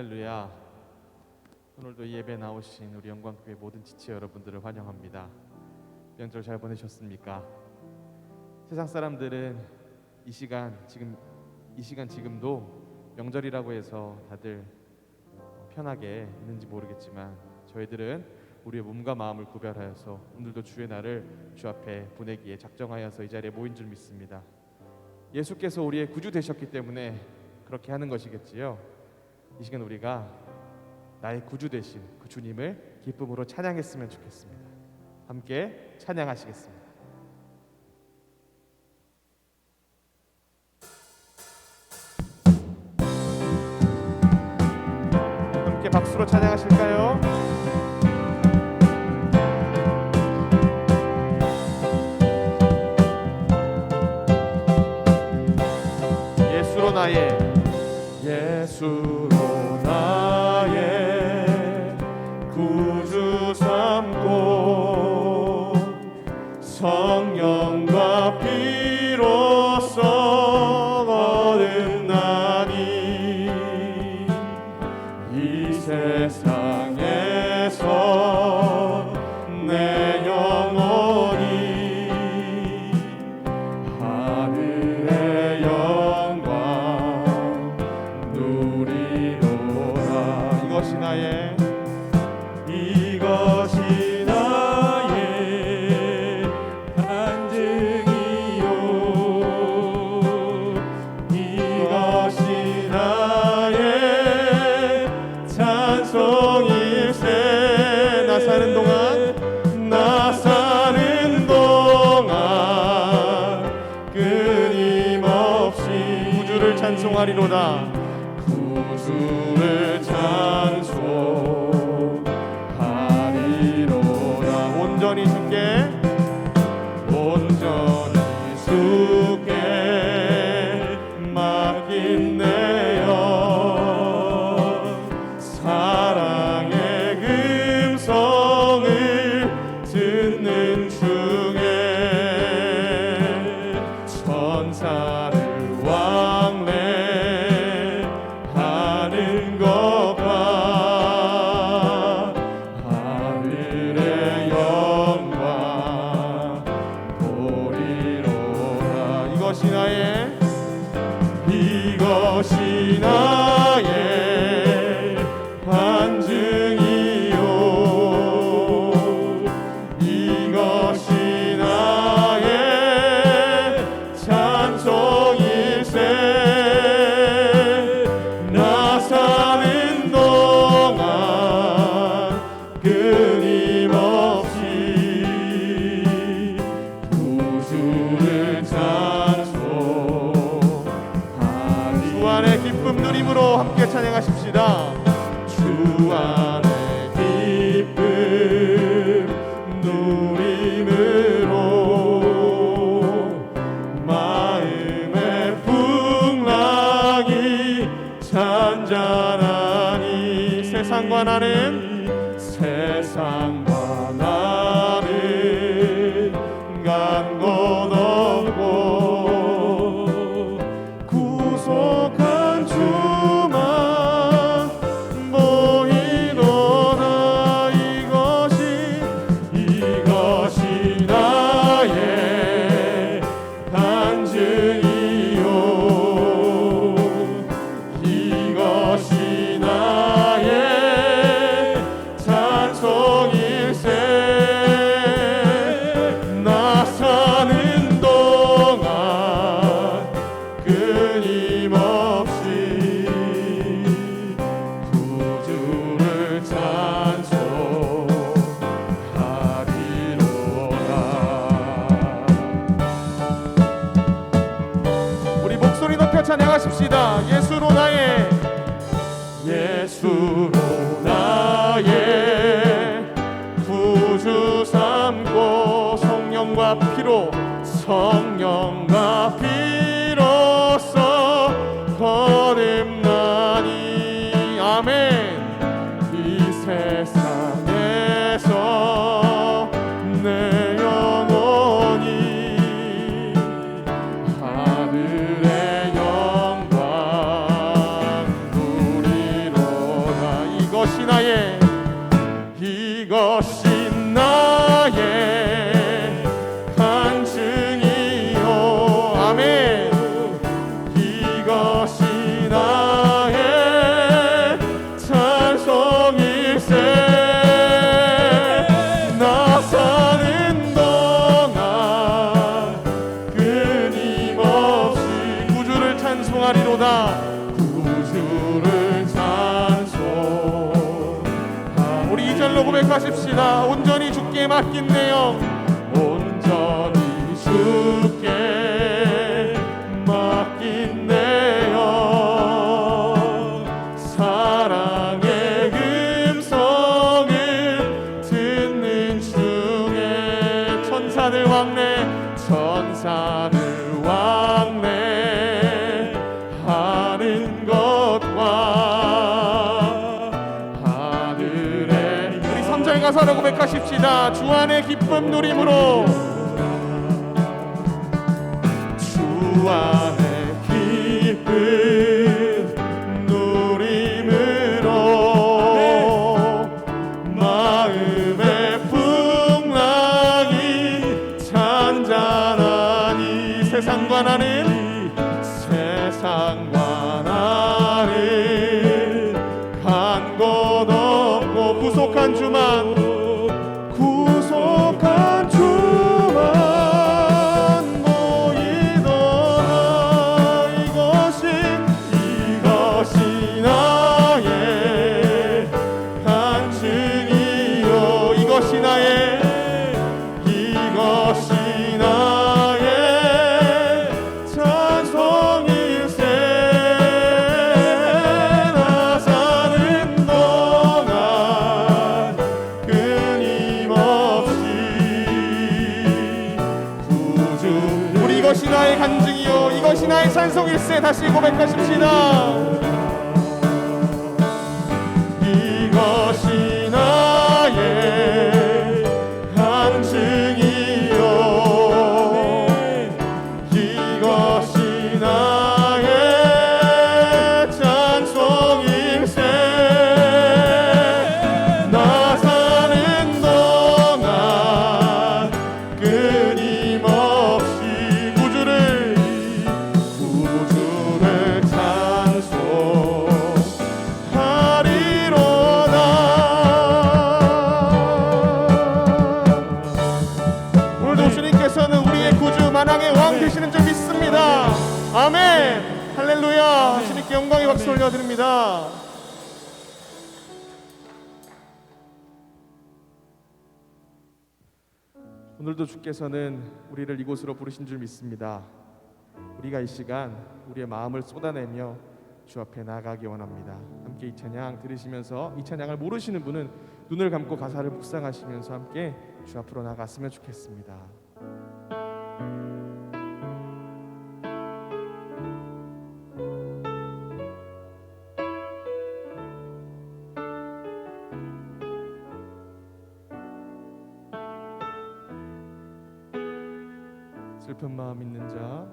할렐루야. 오늘도 이 예배에 나오신 우리 영광교회 모든 지체 여러분들을 환영합니다. 명절 잘 보내셨습니까? 세상 사람들은 이 시간 지금도 명절이라고 해서 다들 편하게 있는지 모르겠지만 저희들은 우리의 몸과 마음을 구별하여서 오늘도 주의 날을 주 앞에 보내기에 작정하여서 이 자리에 모인 줄 믿습니다. 예수께서 우리의 구주 되셨기 때문에 그렇게 하는 것이겠지요. 이 시간 우리가 나의 구주 되신 그 주님을 기쁨으로 찬양했으면 좋겠습니다. 함께 찬양하시겠습니다. 함께 박수로 찬양하실까요? 예수로 나의 구주 삼고 성령과 피로써 거듭나니 이 세상에서 내 영혼이 하늘의 영광 누리로다. 이것이 나의 반증이요. 이것이 나의 찬송일세. 나 사는 동안 끊임없이 구주를 찬송하리로다. 구주를 찬송하리로다. 온전히 주께 맡긴 내 영 사랑의 음성을 듣는 중에 천사를 왕래하는 것과 하늘의 영광 보리로다. 이것이 나의 반증이요. 이것이 나의 찬송일세. 나 사는 동안 끊임없이 구주를 주 안의 기쁨 누림으로 함께 찬양하십시다. 주 안의 기쁨 누림으로 마음의 풍랑이 잔잔하니 세상과 나는 간 곳 없고 구속한 주만 보이도다. 이것이 나의 반증이요. 이것이 나의 찬송일세. 나 사는 동안 끊임없이 구주를 찬송하리로다. 우리 목소리 높여 찬양하십시다. 예수로 나의 구주 삼고 성령과 피로써 거듭나니. 아멘. 이 세상에서 내 영혼이 하늘의 영광 누리로 찬송하리로다. 구주를 찬송. 우리 2절로 고백하십시다. 온전히 주께 맡긴네요. 온전히 주께 맡긴네요. 사랑의 음성을 듣는 중에 천사들 왕래 하는 것과 하늘에 우리 3절 가사로 고백하십시다. 주 안에 기쁨 누림으로 주 안에 기쁨 누림으로 마음의 풍랑이 잔잔하니 세상과 나는 간 곳 없고 구속한 주만 모이더라. 이것이 나의 간증이요. 이것이 나의 찬송일세. 나 사는 동안 끊임없이 구주. 우리 이것이 나의 간증이요 이것이 나의 찬송일세. 다시 고백하십시다. 이것이 나의 간증이요 이것이 나의 찬송일세. 나 사는 동안 끊임없이 구주를 찬송하리로다. 오늘도 주님께서는 우리의 구주 만왕의 왕 되시는 줄 믿습니다. 아멘. 할렐루야. 주님께 영광의 박수 올려드립니다. 오늘도 주께서는 우리를 이곳으로 부르신 줄 믿습니다. 우리가 이 시간 우리의 마음을 쏟아내며 주 앞에 나아가기 원합니다. 함께 이 찬양 들으시면서 이 찬양을 모르시는 분은 눈을 감고 가사를 묵상하시면서 함께 주 앞으로 나아갔으면 좋겠습니다. 슬픈 마음 있는 자,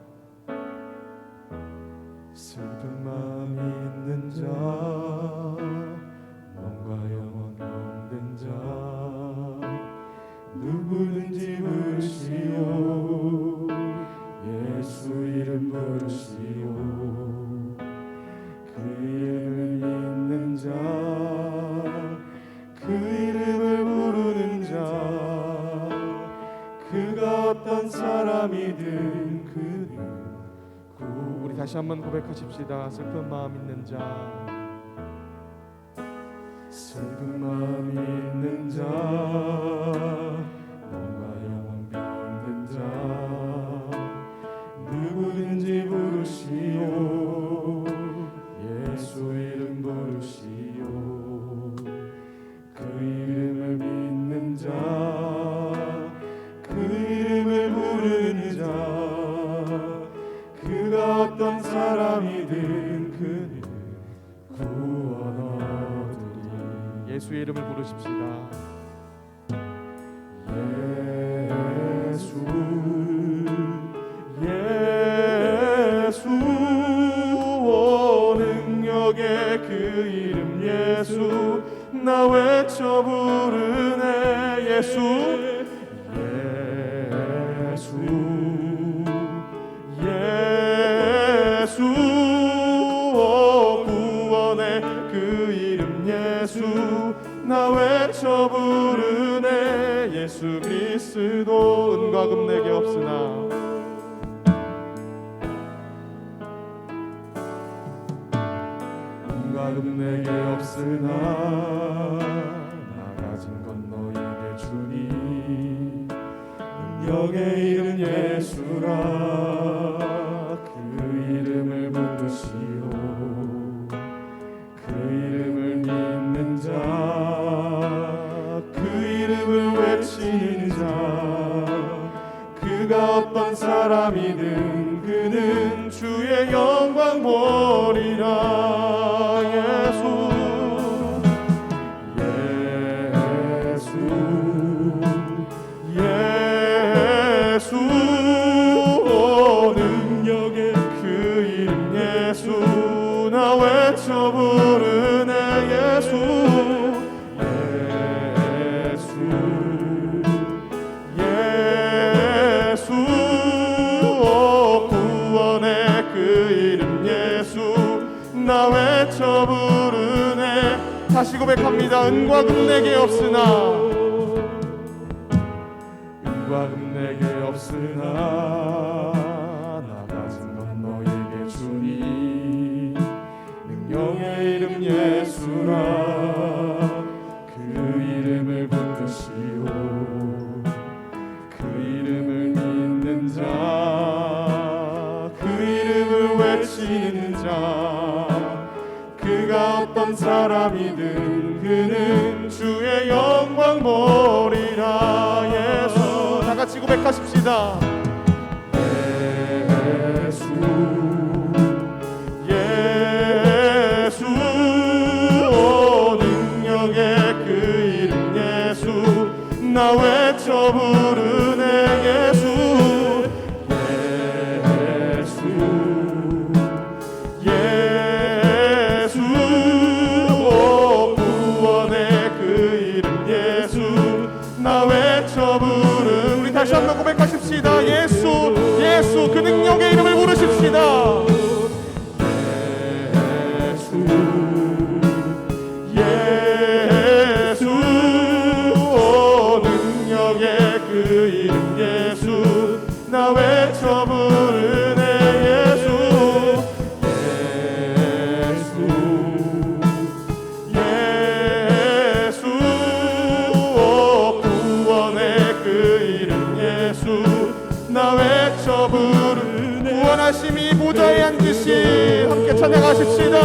슬픈 마음 있는 자, 몸과 영혼 병든 자, 누구든지 부르시오. 예수 이름 부르시오. 그 이름을 믿는 자, 그 이름을 부르는 자, 그가 어떤 사람이든 그는 우리 다시 한번 고백하십시다. 슬픈 마음 있는 자, 슬픈 마음 있는 자, 몸과 영혼 병든 자, 누구든지 부르시오. 예수 이름 부르시오. 그 이름을 믿는 자, 그 이름을 부르는 자, 그가 어떤 사람이든 그는 구원 얻으리. 예수의 이름을 부르십시다. 예수 예수 오 능력의 그 이름 예수 나 외쳐 부르네. 예수 예수 오 구원의 그 이름 예수 나 외쳐 부르네. 예수 그리스도 은과 금 내게 없으나 은과 내게 없으나 나 가진 건 너에게 주니 능력의 이름 예수라 그 이름을 붙드시오 그 이름을 믿는 자 그 이름을 외치는 자 그가 어떤 사람이든 그는 주의 영광 보리라 예수 예수 능력의 그 이름 예수 나 외쳐 부르네 예수 구원의 그 이름 예수 나 외쳐 부르네 다시 고백합니다. 은과 금 내게 없으나 은과 금 내게 없으나 나 가진 건 너에게 주니 능력의 이름 예수라 그 이름을 붙드시오 그 이름을 믿는 자 그 이름을 외치는 자 그가 어떤 사람이든 그는 주의 영광 보리라 예수 다같이 고백하십시다. 예수 예수 능력의 그 이름 예수 나 외쳐 부르네 예수 예수 구원의 그 이름 예수 나 외쳐 부르 우리 다시 한번 고백하십시다. 예수 예수 그 능력의 이름을 부르십시다. 예수 능력의 그 이름 예수 나 외쳐 부르네 예수 예수 구원의 그 이름 예수 나 외쳐 부르네 구원하심이 보좌에 앉으신 함께 찬양하십시다.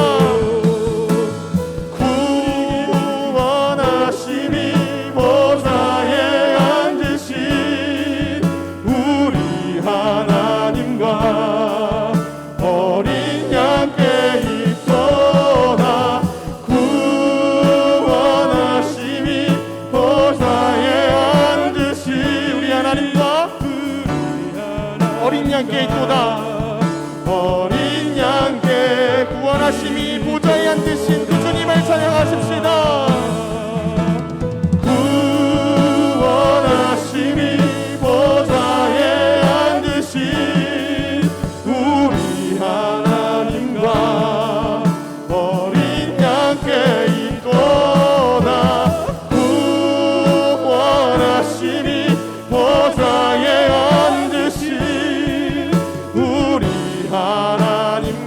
어린 양께 있도다 어린 양께 구원하심이 보좌에 앉으신 그 주님을 찬양하십시다. 구원하심이 보좌에 앉으신 우리 하나님과 어린 양께 있도다 구원하심이 보좌에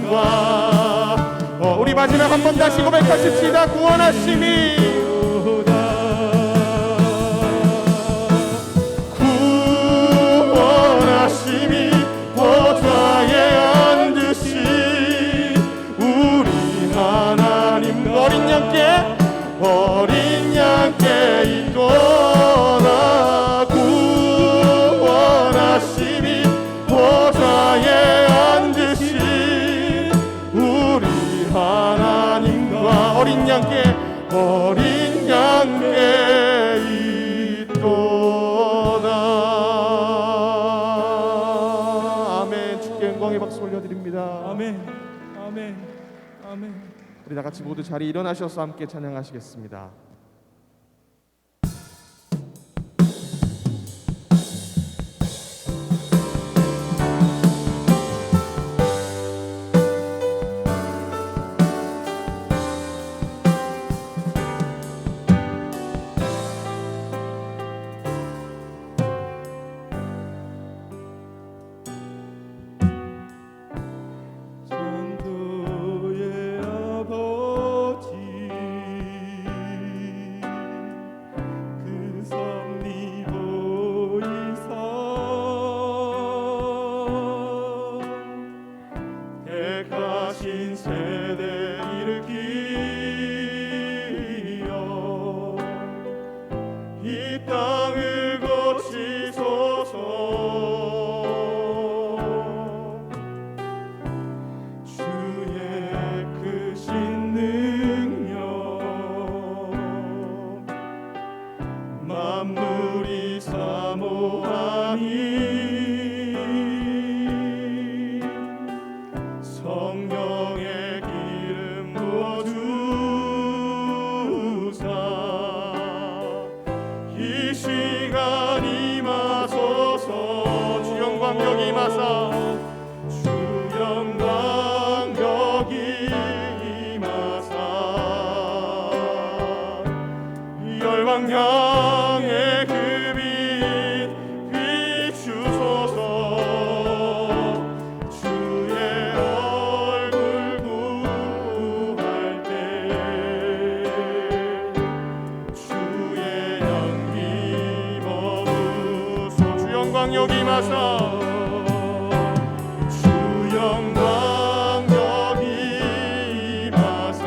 하나님과 우리 마지막 한 번 다시 고백하십시다. 구원하심이 구원하심이 보좌에 앉으신 우리 하나님 어린 양께 있도다 구원하심이 보좌에 앉으신 우리 하나님과 어린 양께 있도다. 아멘. 주께 영광의 박수 올려드립니다. 아멘 아멘 아멘. 우리 다같이 모두 자리 일어나셔서 함께 찬양하시겠습니다. 전도의 아버지 신세대 일으키어 이 땅을 고치소서. 주의 크신 능력 만물이 사모하니 성령의 기름 부어주사 이 시간 임하소서. 주 영광 여기 임하사 주 영광 여기 임하사 열방 향해 그 빛 비추소서. 주의 얼굴 구할 때 주의 향기 머무소. 주 영광 여기 임하사 주 영광 여기 임하사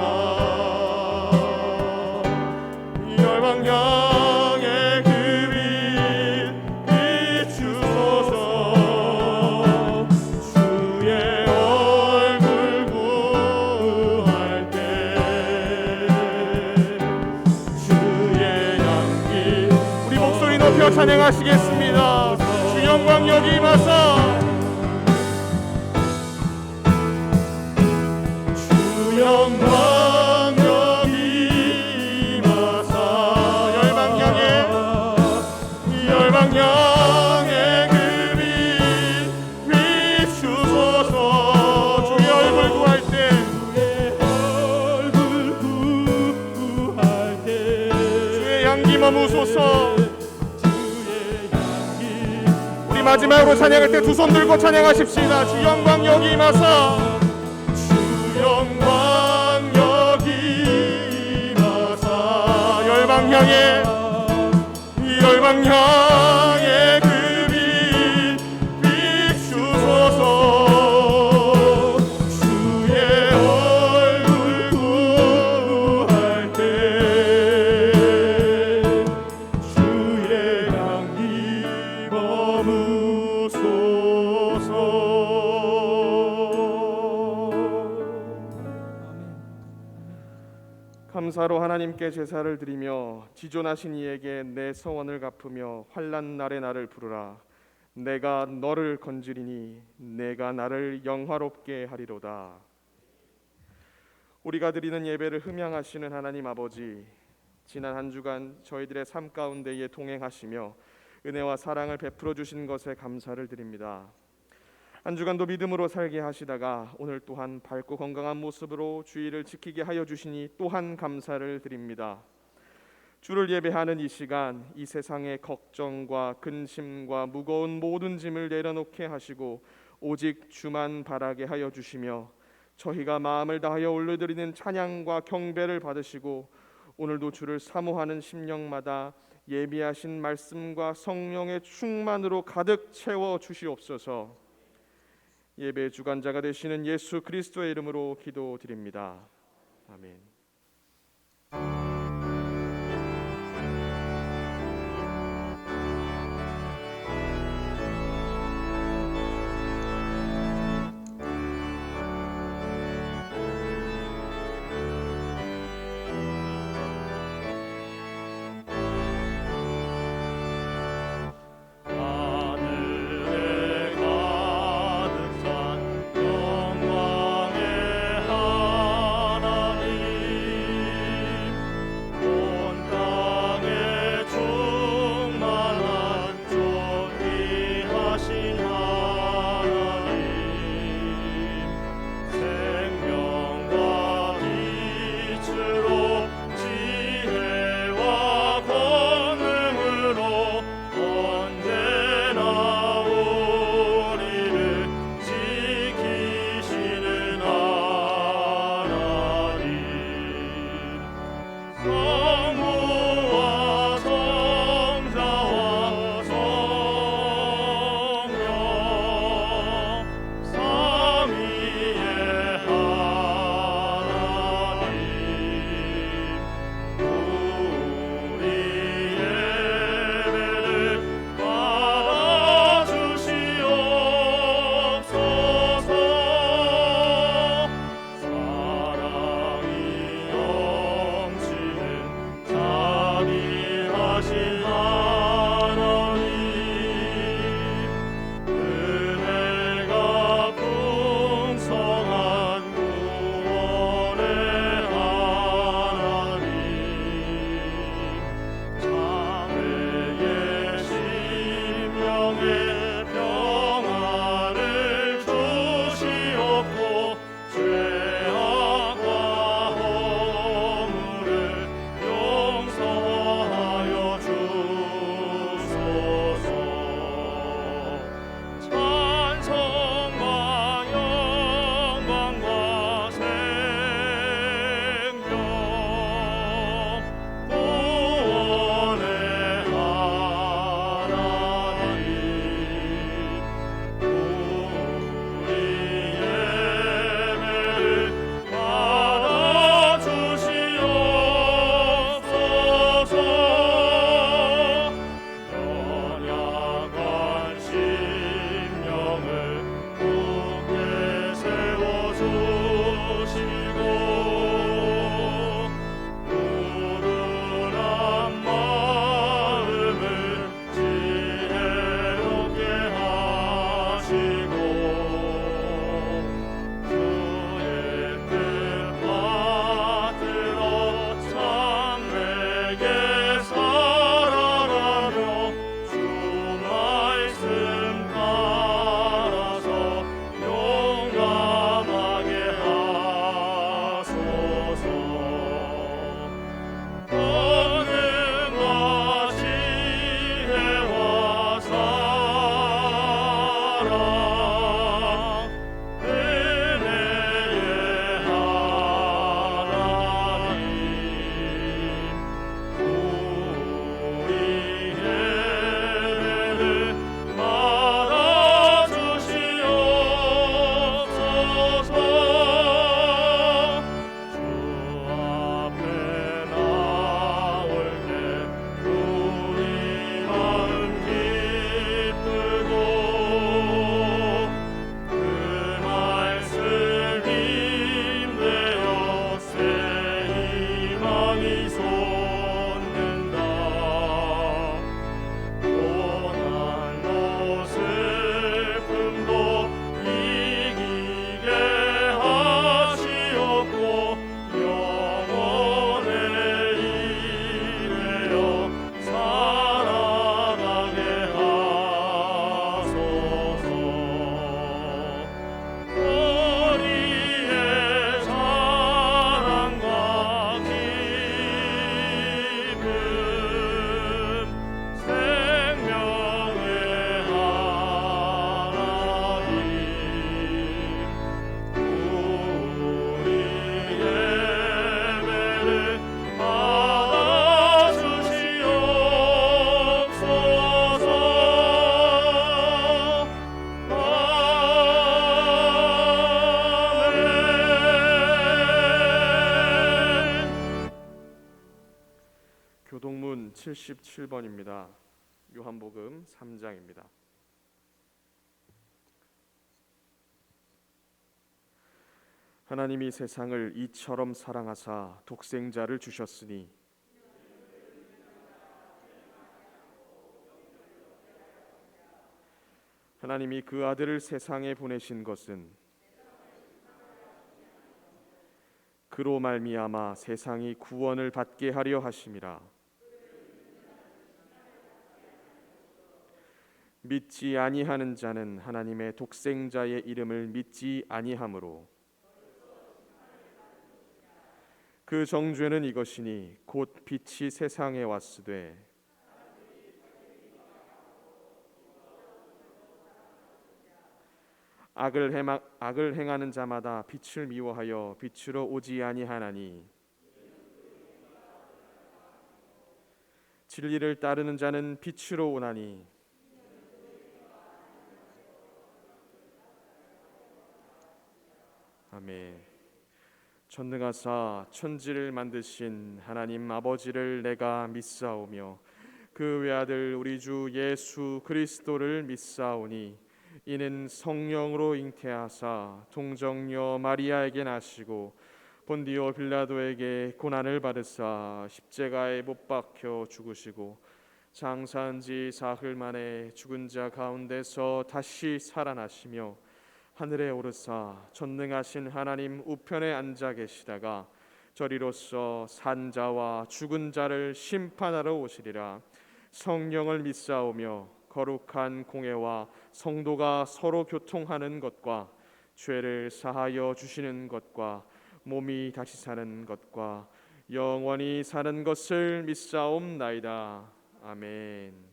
열방 향해 그 빛 비추소서. 주의 얼굴 구할 때 주의 향기. 우리 목소리 높여 찬양하시겠습니다. 주 영광 여기 임하사 주 영광 여기 임하사 열방 향해 그 빛 비추소서. 주의 얼굴 구할 때 주의 향기 머무소서. 우리 마지막으로 찬양할 때 두 손 들고 찬양하십시다. 주 영광 여기 임하사 주 영광 여기 임하사 열방 향해 그 빛 비추소서. 주의 얼굴 구할 때 주의 향기 머무소서. 감사로 하나님께 제사를 드리며 지존하신 이에게 내 성원을 갚으며 환난 날에 나를 부르라. 내가 너를 건지리니 내가 나를 영화롭게 하리로다. 우리가 드리는 예배를 흠양하시는 하나님 아버지, 지난 한 주간 저희들의 삶 가운데에 동행하시며 은혜와 사랑을 베풀어 주신 것에 감사를 드립니다. 한 주간도 믿음으로 살게 하시다가 오늘 또한 밝고 건강한 모습으로 주의를 지키게 하여 주시니 또한 감사를 드립니다. 주를 예배하는 이 시간, 이 세상의 걱정과 근심과 무거운 모든 짐을 내려놓게 하시고 오직 주만 바라게 하여 주시며 저희가 마음을 다하여 올려드리는 찬양과 경배를 받으시고 오늘도 주를 사모하는 심령마다 예비하신 말씀과 성령의 충만으로 가득 채워 주시옵소서. 예배 주관자가 되시는 예수 그리스도의 이름으로 기도드립니다. 아멘. 하늘에 가득 산 영광의 하나님 77번입니다. 요한복음 3장입니다. 하나님이 세상을 이처럼 사랑하사 독생자를 주셨으니 하나님이 그 아들을 세상에 보내신 것은 그로 말미암아 세상이 구원을 받게 하려 하심이라. 믿지 아니하는 자는 하나님의 독생자의 이름을 믿지 아니하므로 그 정죄는 이것이니 곧 빛이 세상에 왔으되 악을 행하는 자마다 빛을 미워하여 빛으로 오지 아니하나니 진리를 따르는 자는 빛으로 오나니 아멘. 전능하사 천지를 만드신 하나님 아버지를 내가 믿사오며 그 외아들 우리 주 예수 그리스도를 믿사오니 이는 성령으로 잉태하사 동정녀 마리아에게 나시고 본디오 빌라도에게 고난을 받으사 십자가에 못 박혀 죽으시고 장사한 지 사흘 만에 죽은 자 가운데서 다시 살아나시며 하늘에 오르사 전능하신 하나님 우편에 앉아 계시다가 저리로서 산자와 죽은 자를 심판하러 오시리라. 성령을 믿사오며 거룩한 공회와 성도가 서로 교통하는 것과 죄를 사하여 주시는 것과 몸이 다시 사는 것과 영원히 사는 것을 믿사옵나이다. 아멘.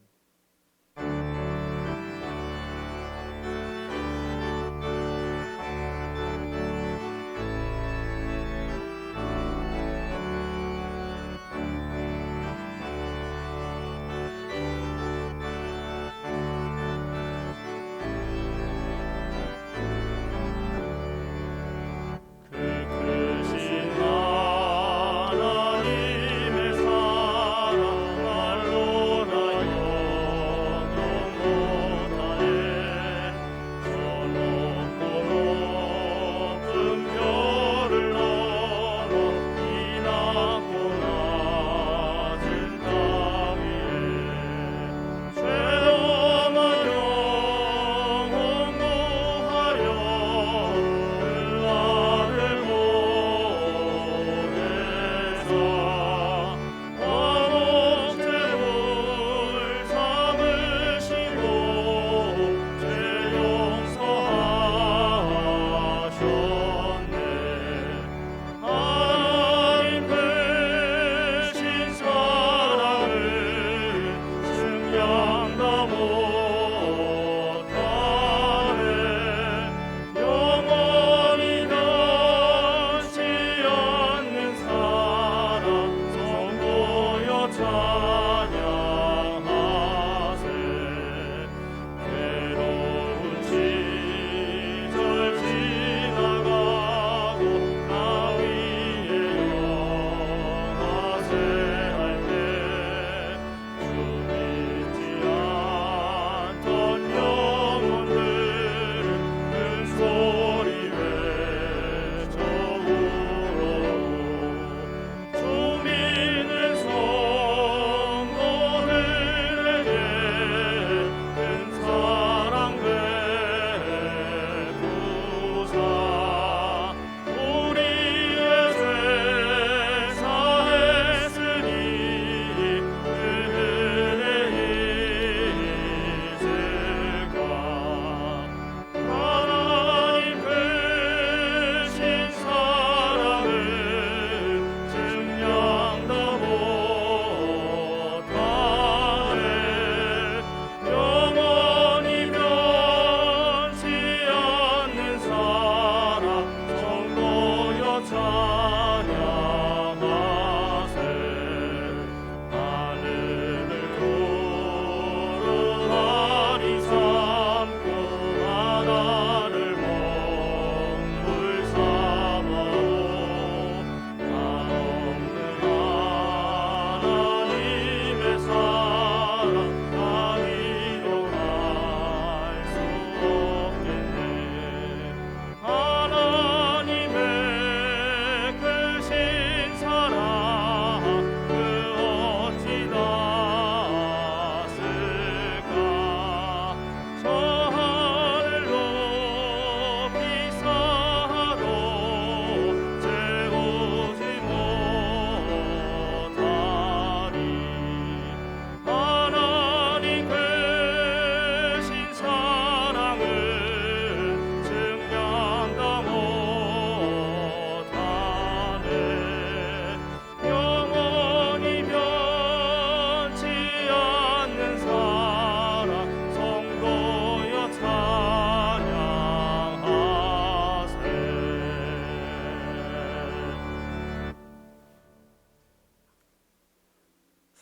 하나님의 사랑 말로나요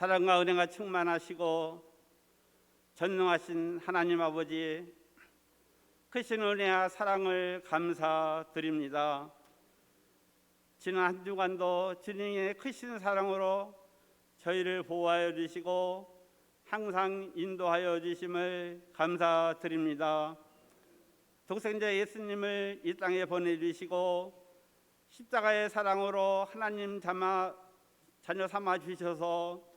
사랑과 은혜가 충만하시고 전능하신 하나님 아버지, 크신 은혜와 사랑을 감사드립니다. 지난 한 주간도 주님의 크신 사랑으로 저희를 보호하여 주시고 항상 인도하여 주심을 감사드립니다. 독생자 예수님을 이 땅에 보내주시고 십자가의 사랑으로 하나님 자녀 삼아 주셔서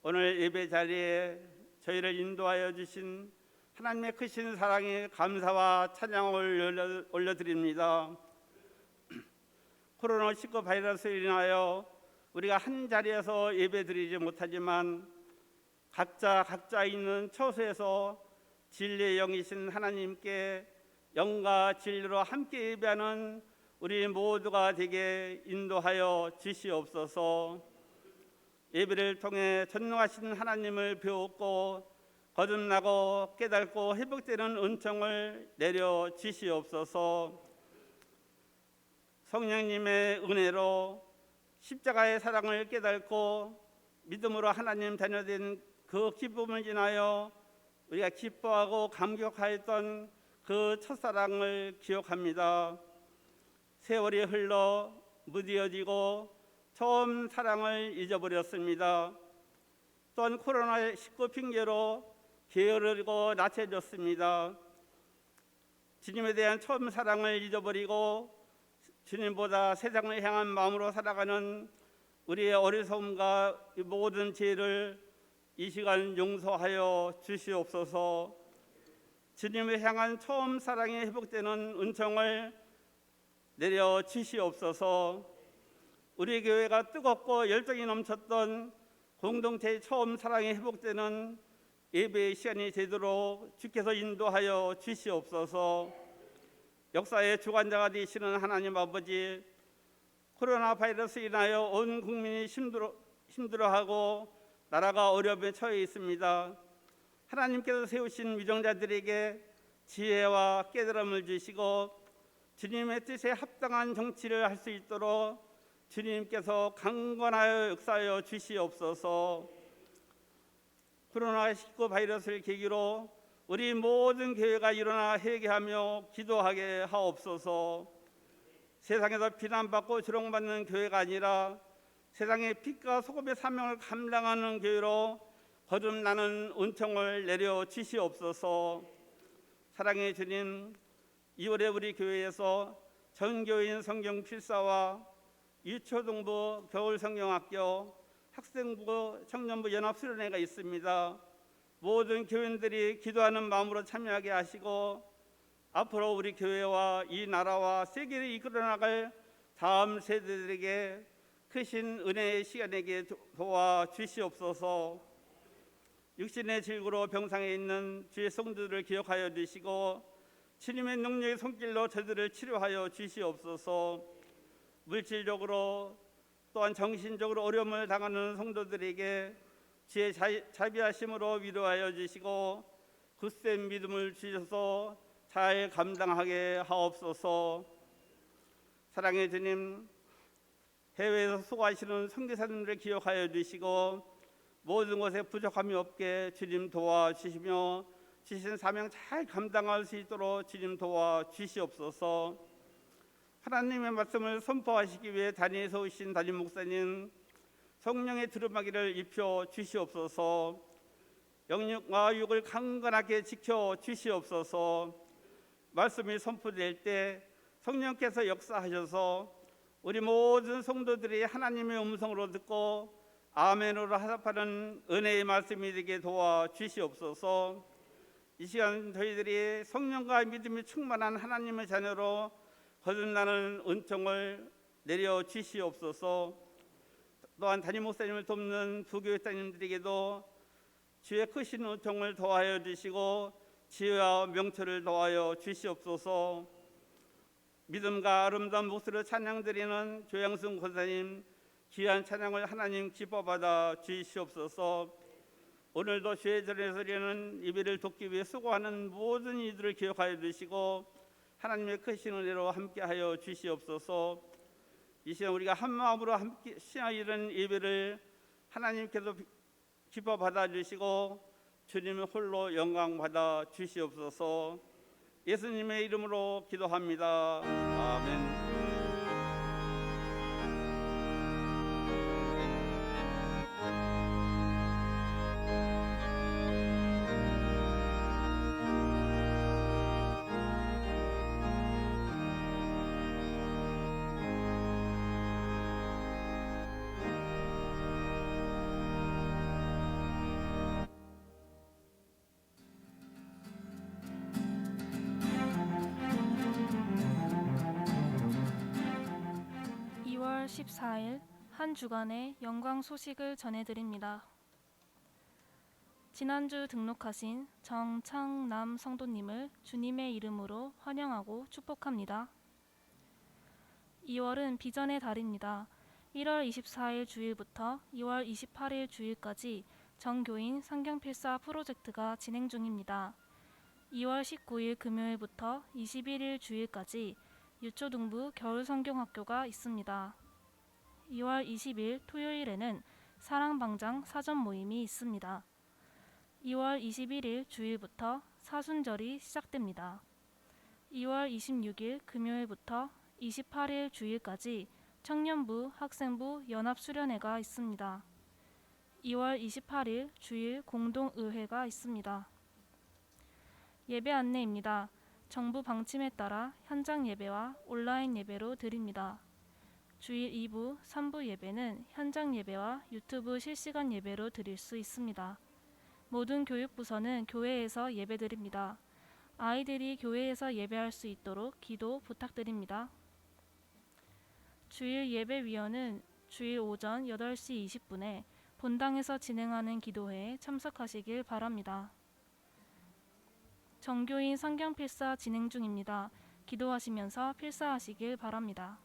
오늘 예배 자리에 저희를 인도하여 주신 하나님의 크신 사랑에 감사와 찬양을 올려드립니다. 코로나19 바이러스로 인하여 우리가 한 자리에서 예배드리지 못하지만 각자 있는 처소에서 진리의 영이신 하나님께 영과 진리로 함께 예배하는 우리 모두가 되게 인도하여 주시옵소서. 예배를 통해 전능하신 하나님을 배웠고 거듭나고 깨닫고 회복되는 은총을 내려 주시옵소서. 성령님의 은혜로 십자가의 사랑을 깨닫고 믿음으로 하나님 자녀된 그 기쁨을 인하여 우리가 기뻐하고 감격하였던 그 첫사랑을 기억합니다. 세월이 흘러 무뎌지고 처음 사랑을 잊어버렸습니다. 또한 코로나19 핑계로 게으르고 나태해졌습니다. 주님에 대한 처음 사랑을 잊어버리고 주님보다 세상을 향한 마음으로 살아가는 우리의 어리석음과 모든 죄를 이 시간 용서하여 주시옵소서. 주님을 향한 처음 사랑이 회복되는 은총을 내려 주시옵소서. 우리 교회가 뜨겁고 열정이 넘쳤던 공동체의 처음 사랑이 회복되는 예배의 시간이 되도록 주께서 인도하여 주시옵소서. 역사의 주관자가 되시는 하나님 아버지, 코로나 바이러스로 인하여 온 국민이 힘들어하고 나라가 어려움에 처해 있습니다. 하나님께서 세우신 위정자들에게 지혜와 깨달음을 주시고 주님의 뜻에 합당한 정치를 할 수 있도록 주님께서 강건하여 역사하여 주시옵소서. 코로나19 바이러스를 계기로 우리 모든 교회가 일어나 회개하며 기도하게 하옵소서. 세상에서 비난받고 조롱받는 교회가 아니라 세상의 빛과 소금의 사명을 감당하는 교회로 거듭나는 은총을 내려 주시옵소서. 사랑의 주님, 2월에 우리 교회에서 전교인 성경 필사와 유초등부 겨울성경학교 학생부 청년부 연합수련회가 있습니다. 모든 교인들이 기도하는 마음으로 참여하게 하시고 앞으로 우리 교회와 이 나라와 세계를 이끌어나갈 다음 세대들에게 크신 은혜의 시간에게 도와주시옵소서. 육신의 질구로 병상에 있는 주의 성도들을 기억하여 주시고 주님의 능력의 손길로 저들을 치료하여 주시옵소서. 물질적으로 또한 정신적으로 어려움을 당하는 성도들에게 주의 자비하심으로 위로하여 주시고 굳센 믿음을 주셔서 잘 감당하게 하옵소서. 사랑의 주님, 해외에서 수고하시는 선교사님들을 기억하여 주시고 모든 것에 부족함이 없게 주님 도와주시며 주신 사명 잘 감당할 수 있도록 주님 도와주시옵소서. 하나님의 말씀을 선포하시기 위해 단위에서 오신 담임 목사님 성령의 두루마기를 입혀 주시옵소서. 영육과 육을 강건하게 지켜 주시옵소서. 말씀이 선포될 때 성령께서 역사하셔서 우리 모든 성도들이 하나님의 음성으로 듣고 아멘으로 화답하는 은혜의 말씀이 되게 도와주시옵소서. 이 시간 저희들이 성령과 믿음이 충만한 하나님의 자녀로 거듭나는 은총을 내려 주시옵소서. 또한 담임 목사님을 돕는 부교육자님들에게도 주의 크신 은총을 더하여 주시고 지혜와 명철을 더하여 주시옵소서. 믿음과 아름다운 목소리로 찬양드리는 조양순 권사님 귀한 찬양을 하나님 기뻐받아 주시옵소서. 오늘도 주의 전에서 드리는 예배를 돕기 위해 수고하는 모든 이들을 기억하여 주시고 하나님의 크신 은혜로 함께하여 주시옵소서. 이 시간 우리가 한 마음으로 함께 시간 이런 예배를 하나님께서 기뻐 받아주시고 주님 홀로 영광 받아 주시옵소서. 예수님의 이름으로 기도합니다. 아멘. (2월 14일) 한 주간의 영광 소식을 전해드립니다. 지난주 등록하신 정창남 성도님을 주님의 이름으로 환영하고 축복합니다. 2월은 비전의 달입니다. 1월 24일 주일부터 2월 28일 주일까지 정교인 성경필사 프로젝트가 진행 중입니다. 2월 19일 금요일부터 21일 주일까지 유초등부 겨울성경학교가 있습니다. 2월 20일 토요일에는 사랑방장 사전 모임이 있습니다. 2월 21일 주일부터 사순절이 시작됩니다. 2월 26일 금요일부터 28일 주일까지 청년부, 학생부 연합수련회가 있습니다. 2월 28일 주일 공동의회가 있습니다. 예배 안내입니다. 정부 방침에 따라 현장 예배와 온라인 예배로 드립니다. 주일 2부, 3부 예배는 현장 예배와 유튜브 실시간 예배로 드릴 수 있습니다. 모든 교육부서는 교회에서 예배드립니다. 아이들이 교회에서 예배할 수 있도록 기도 부탁드립니다. 주일 예배위원은 주일 오전 8시 20분에 본당에서 진행하는 기도회에 참석하시길 바랍니다. 정교인 성경필사 진행 중입니다. 기도하시면서 필사하시길 바랍니다.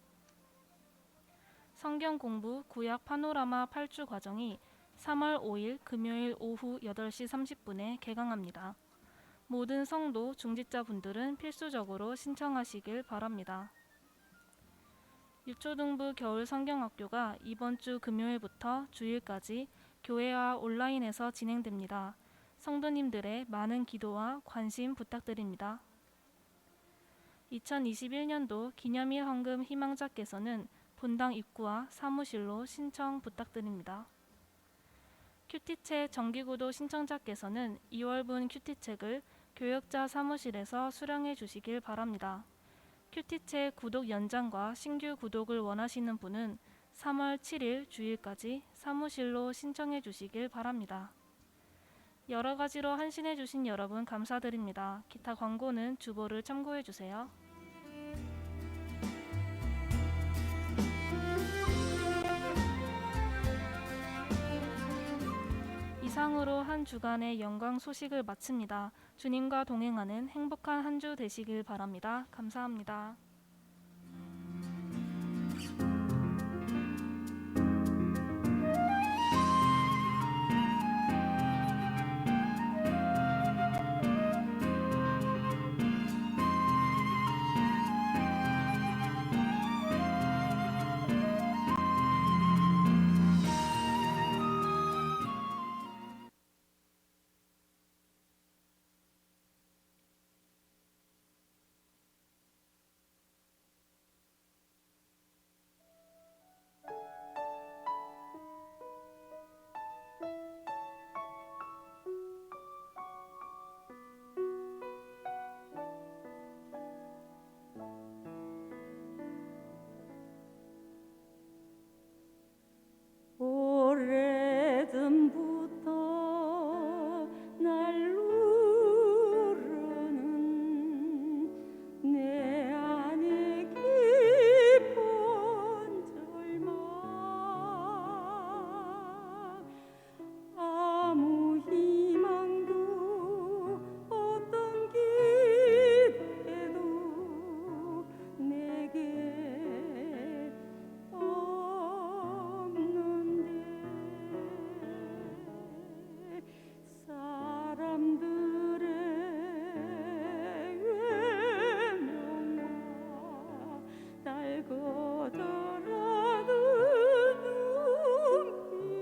성경 공부 구약 파노라마 8주 과정이 3월 5일 금요일 오후 8시 30분에 개강합니다. 모든 성도 중직자분들은 필수적으로 신청하시길 바랍니다. 유초등부 겨울성경학교가 이번 주 금요일부터 주일까지 교회와 온라인에서 진행됩니다. 성도님들의 많은 기도와 관심 부탁드립니다. 2021년도 기념일 헌금 희망자께서는 본당 입구와 사무실로 신청 부탁드립니다. 큐티책 정기구독 신청자께서는 2월분 큐티책을 교역자 사무실에서 수령해 주시길 바랍니다. 큐티책 구독 연장과 신규 구독을 원하시는 분은 3월 7일 주일까지 사무실로 신청해 주시길 바랍니다. 여러 가지로 헌신해 주신 여러분 감사드립니다. 기타 광고는 주보를 참고해 주세요. 이상으로 한 주간의 영광 소식을 마칩니다. 주님과 동행하는 행복한 한 주 되시길 바랍니다. 감사합니다. 오래전부터 날 누르는 내 안에 깊은 절망, 아무 희망도 어떤 기대도 내게 사람들의 외면과 날 거절하는 눈빛,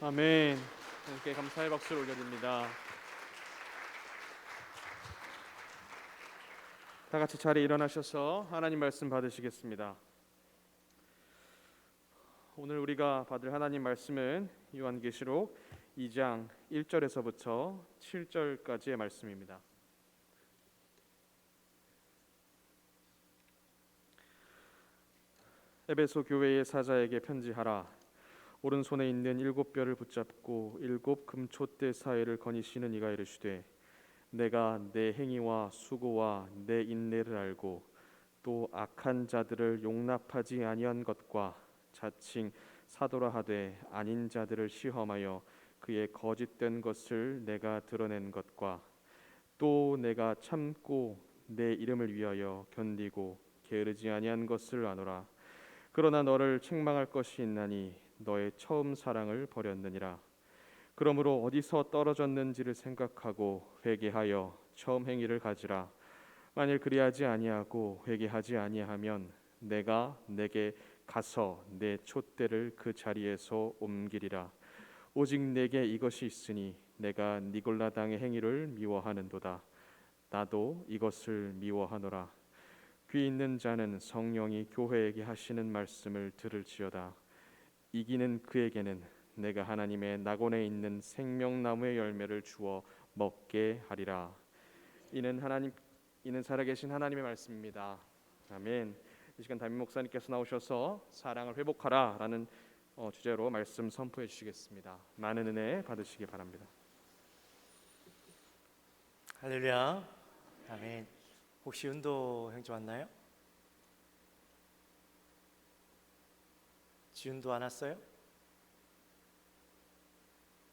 아멘. 함께 감사의 박수를 올려드립니다. 다 같이 자리에 일어나셔서 하나님 말씀 받으시겠습니다. 오늘 우리가 받을 하나님 말씀은 요한계시록 2장 1절에서부터 7절까지의 말씀입니다. 에베소 교회의 사자에게 편지하라. 오른손에 있는 7뼈를 붙잡고 7 금촛대 사이를 거니시는 이가 이르시되 내가 내 행위와 수고와 내 인내를 알고 또 악한 자들을 용납하지 아니한 것과 자칭 사도라 하되 아닌 자들을 시험하여 그의 거짓된 것을 내가 드러낸 것과 또 내가 참고 내 이름을 위하여 견디고 게으르지 아니한 것을 아노라. 그러나 너를 책망할 것이 있나니 너의 처음 사랑을 버렸느니라. 그러므로 어디서 떨어졌는지를 생각하고 회개하여 처음 행위를 가지라. 만일 그리하지 아니하고 회개하지 아니하면 내가 내게 가서 내 촛대를 그 자리에서 옮기리라. 오직 내게 이것이 있으니 내가 니골라 당의 행위를 미워하는도다. 나도 이것을 미워하노라. 귀 있는 자는 성령이 교회에게 하시는 말씀을 들을지어다. 이기는 그에게는 내가 하나님의 낙원에 있는 생명나무의 열매를 주어 먹게 하리라. 이는 살아계신 하나님의 말씀입니다. 아멘. 이 시간 담임 목사님께서 나오셔서 사랑을 회복하라라는 주제로 말씀 선포해 주시겠습니다. 많은 은혜 받으시기 바랍니다. 할렐루야. 아멘. 혹시 은도 형제 왔나요? 지은도 안 왔어요?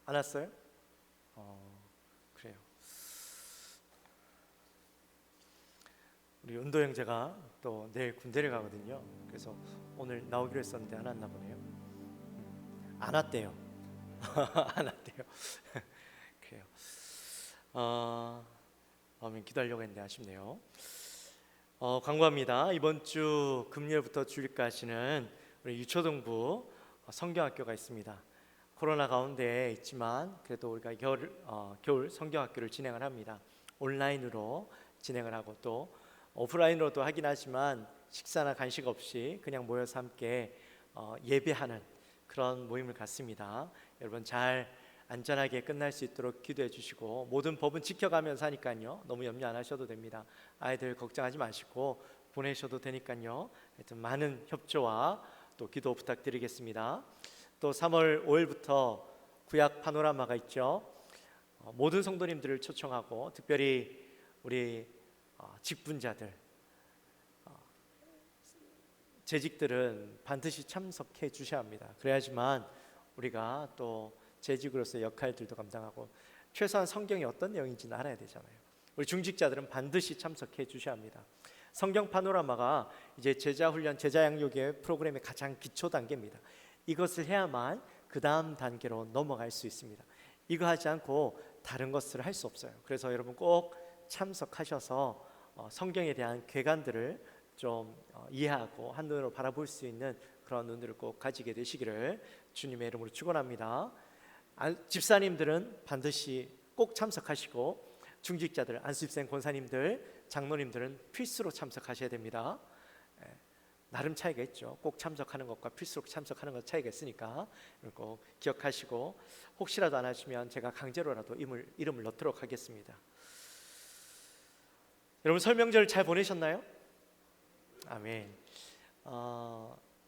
안 왔어요? 그래요. 우리 은도 형제가 또 내일 군대를 가거든요. 그래서 오늘 나오기로 했었는데 안 왔나 보네요. 안 왔대요. 안 왔대요. 그래요. 기도하려고 했는데 아쉽네요. 광고합니다. 이번 주 금요일부터 주일까지는 우리 유초등부 성경학교가 있습니다. 코로나 가운데 있지만 그래도 우리가 겨울 성경학교를 진행을 합니다. 온라인으로 진행을 하고 또 오프라인으로도 하긴 하지만 식사나 간식 없이 그냥 모여서 함께 예배하는 그런 모임을 갖습니다. 여러분 잘 안전하게 끝날 수 있도록 기도해 주시고 모든 법은 지켜가면서 하니까요. 너무 염려 안 하셔도 됩니다. 아이들 걱정하지 마시고 보내셔도 되니까요. 하여튼 많은 협조와 또 기도 부탁드리겠습니다. 또 3월 5일부터 구약 파노라마가 있죠. 모든 성도님들을 초청하고 특별히 우리 직분자들 재직들은 반드시 참석해 주셔야 합니다. 그래야지만 우리가 또 재직으로서의 역할들도 감당하고 최소한 성경이 어떤 내용인지는 알아야 되잖아요. 우리 중직자들은 반드시 참석해 주셔야 합니다. 성경 파노라마가 이제 제자 훈련, 제자 양육의 프로그램의 가장 기초 단계입니다. 이것을 해야만 그 다음 단계로 넘어갈 수 있습니다. 이거 하지 않고 다른 것을 할 수 없어요. 그래서 여러분 꼭 참석하셔서 성경에 대한 궤관들을 좀 이해하고 한눈으로 바라볼 수 있는 그런 눈들을 꼭 가지게 되시기를 주님의 이름으로 축원합니다. 집사님들은 반드시 꼭 참석하시고 중직자들, 안수집생 권사님들, 장로님들은 필수로 참석하셔야 됩니다. 나름 차이가 있죠. 꼭 참석하는 것과 필수로 참석하는 것 차이가 있으니까 꼭 기억하시고 혹시라도 안 하시면 제가 강제로라도 이름을 넣도록 하겠습니다. 여러분 설명절 잘 보내셨나요? 아멘.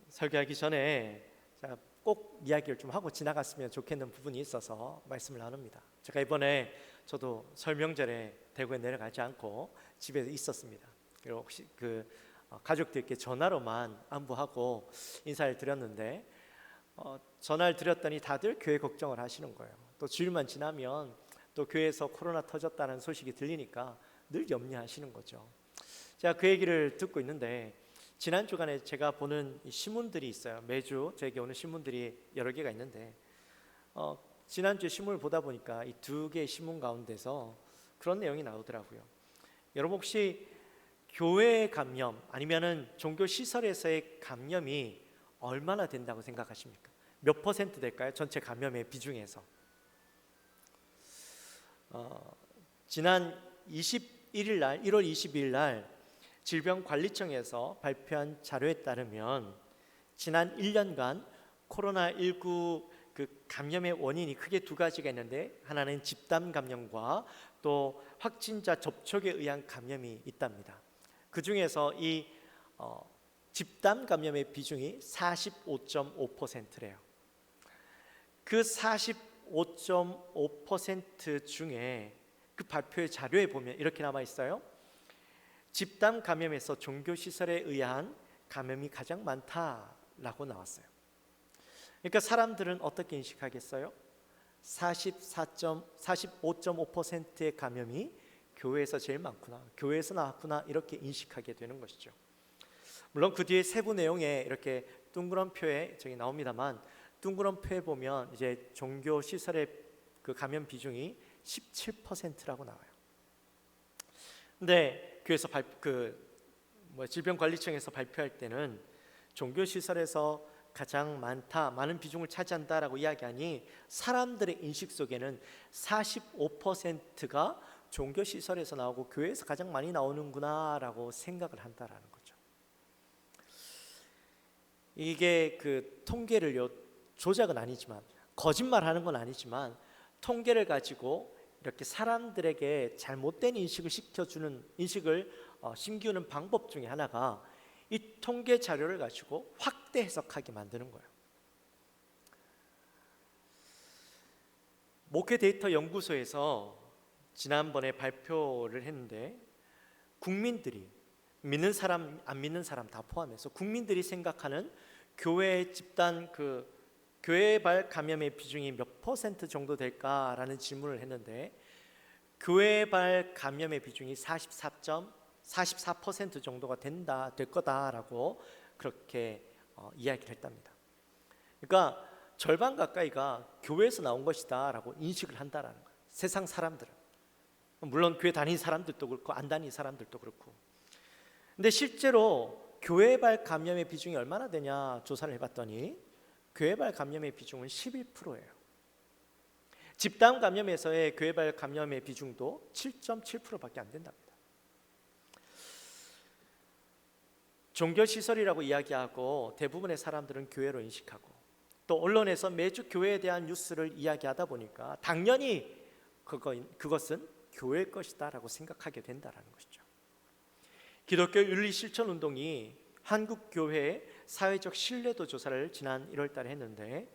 설교하기 전에 제가 꼭 이야기를 좀 하고 지나갔으면 좋겠는 부분이 있어서 말씀을 나눕니다. 제가 이번에 저도 설명절에 대구에 내려가지 않고 집에 있었습니다. 그리고 혹시 가족들께 전화로만 안부하고 인사를 드렸는데 전화를 드렸더니 다들 교회 걱정을 하시는 거예요. 또 주일만 지나면 또 교회에서 코로나 터졌다는 소식이 들리니까 늘 염려하시는 거죠. 제가 그 얘기를 듣고 있는데 지난 주간에 제가 보는 신문들이 있어요. 매주 제게 오는 신문들이 여러 개가 있는데 지난주에 신문을 보다 보니까 이 2개의 신문 가운데서 그런 내용이 나오더라고요. 여러분 혹시 교회 감염 아니면은 종교 시설에서의 감염이 얼마나 된다고 생각하십니까? 몇 퍼센트 될까요? 전체 감염의 비중에서. 지난 21일 날 1월 22일 날 질병관리청에서 발표한 자료에 따르면 지난 1년간 코로나19 그 감염의 원인이 크게 두 가지가 있는데, 하나는 집단 감염과 또 확진자 접촉에 의한 감염이 있답니다. 그 중에서 이 집단 감염의 비중이 45.5%래요. 그 45.5% 중에 그 발표의 자료에 보면 이렇게 남아 있어요. 집단 감염에서 종교시설에 의한 감염이 가장 많다라고 나왔어요. 그러니까 사람들은 어떻게 인식하겠어요? 45.5%의 감염이 교회에서 제일 많구나, 교회에서 나왔구나, 이렇게 인식하게 되는 것이죠. 물론 그 뒤에 세부 내용에 이렇게 둥그런 표에 저기 나옵니다만, 둥그런 표에 보면 이제 종교 시설의 그 감염 비중이 17%라고 나와요. 근데 교회에서 질병관리청에서 발표할 때는 종교 시설에서 가장 많은 비중을 차지한다라고 이야기하니, 사람들의 인식 속에는 45%가 종교 시설에서 나오고 교회에서 가장 많이 나오는구나라고 생각을 한다라는 거죠. 이게 그 통계를 조작은 아니지만, 거짓말하는 건 아니지만, 통계를 가지고 이렇게 사람들에게 잘못된 인식을 심기우는 방법 중에 하나가 이 통계 자료를 가지고 확대 해석하게 만드는 거예요. 목회 데이터 연구소에서 지난번에 발표를 했는데, 국민들이 믿는 사람 안 믿는 사람 다 포함해서 국민들이 생각하는 교회 집단 교회발 감염의 비중이 몇 퍼센트 정도 될까라는 질문을 했는데, 교회발 감염의 비중이 44% 정도가 될 거다라고 그렇게 이야기를 했답니다. 그러니까 절반 가까이가 교회에서 나온 것이다라고 인식을 한다라는 거예요. 세상 사람들은, 물론 교회 다니는 사람들도 그렇고 안 다니는 사람들도 그렇고. 근데 실제로 교회발 감염의 비중이 얼마나 되냐 조사를 해봤더니, 교회발 감염의 비중은 11%예요. 집단 감염에서의 교회발 감염의 비중도 7.7%밖에 안 된답니다. 종교시설이라고 이야기하고 대부분의 사람들은 교회로 인식하고, 또 언론에서 매주 교회에 대한 뉴스를 이야기하다 보니까 당연히 그것은 교회의 것이다 라고 생각하게 된다는 것이죠. 기독교 윤리실천운동이 한국교회의 사회적 신뢰도 조사를 지난 1월 달에 했는데,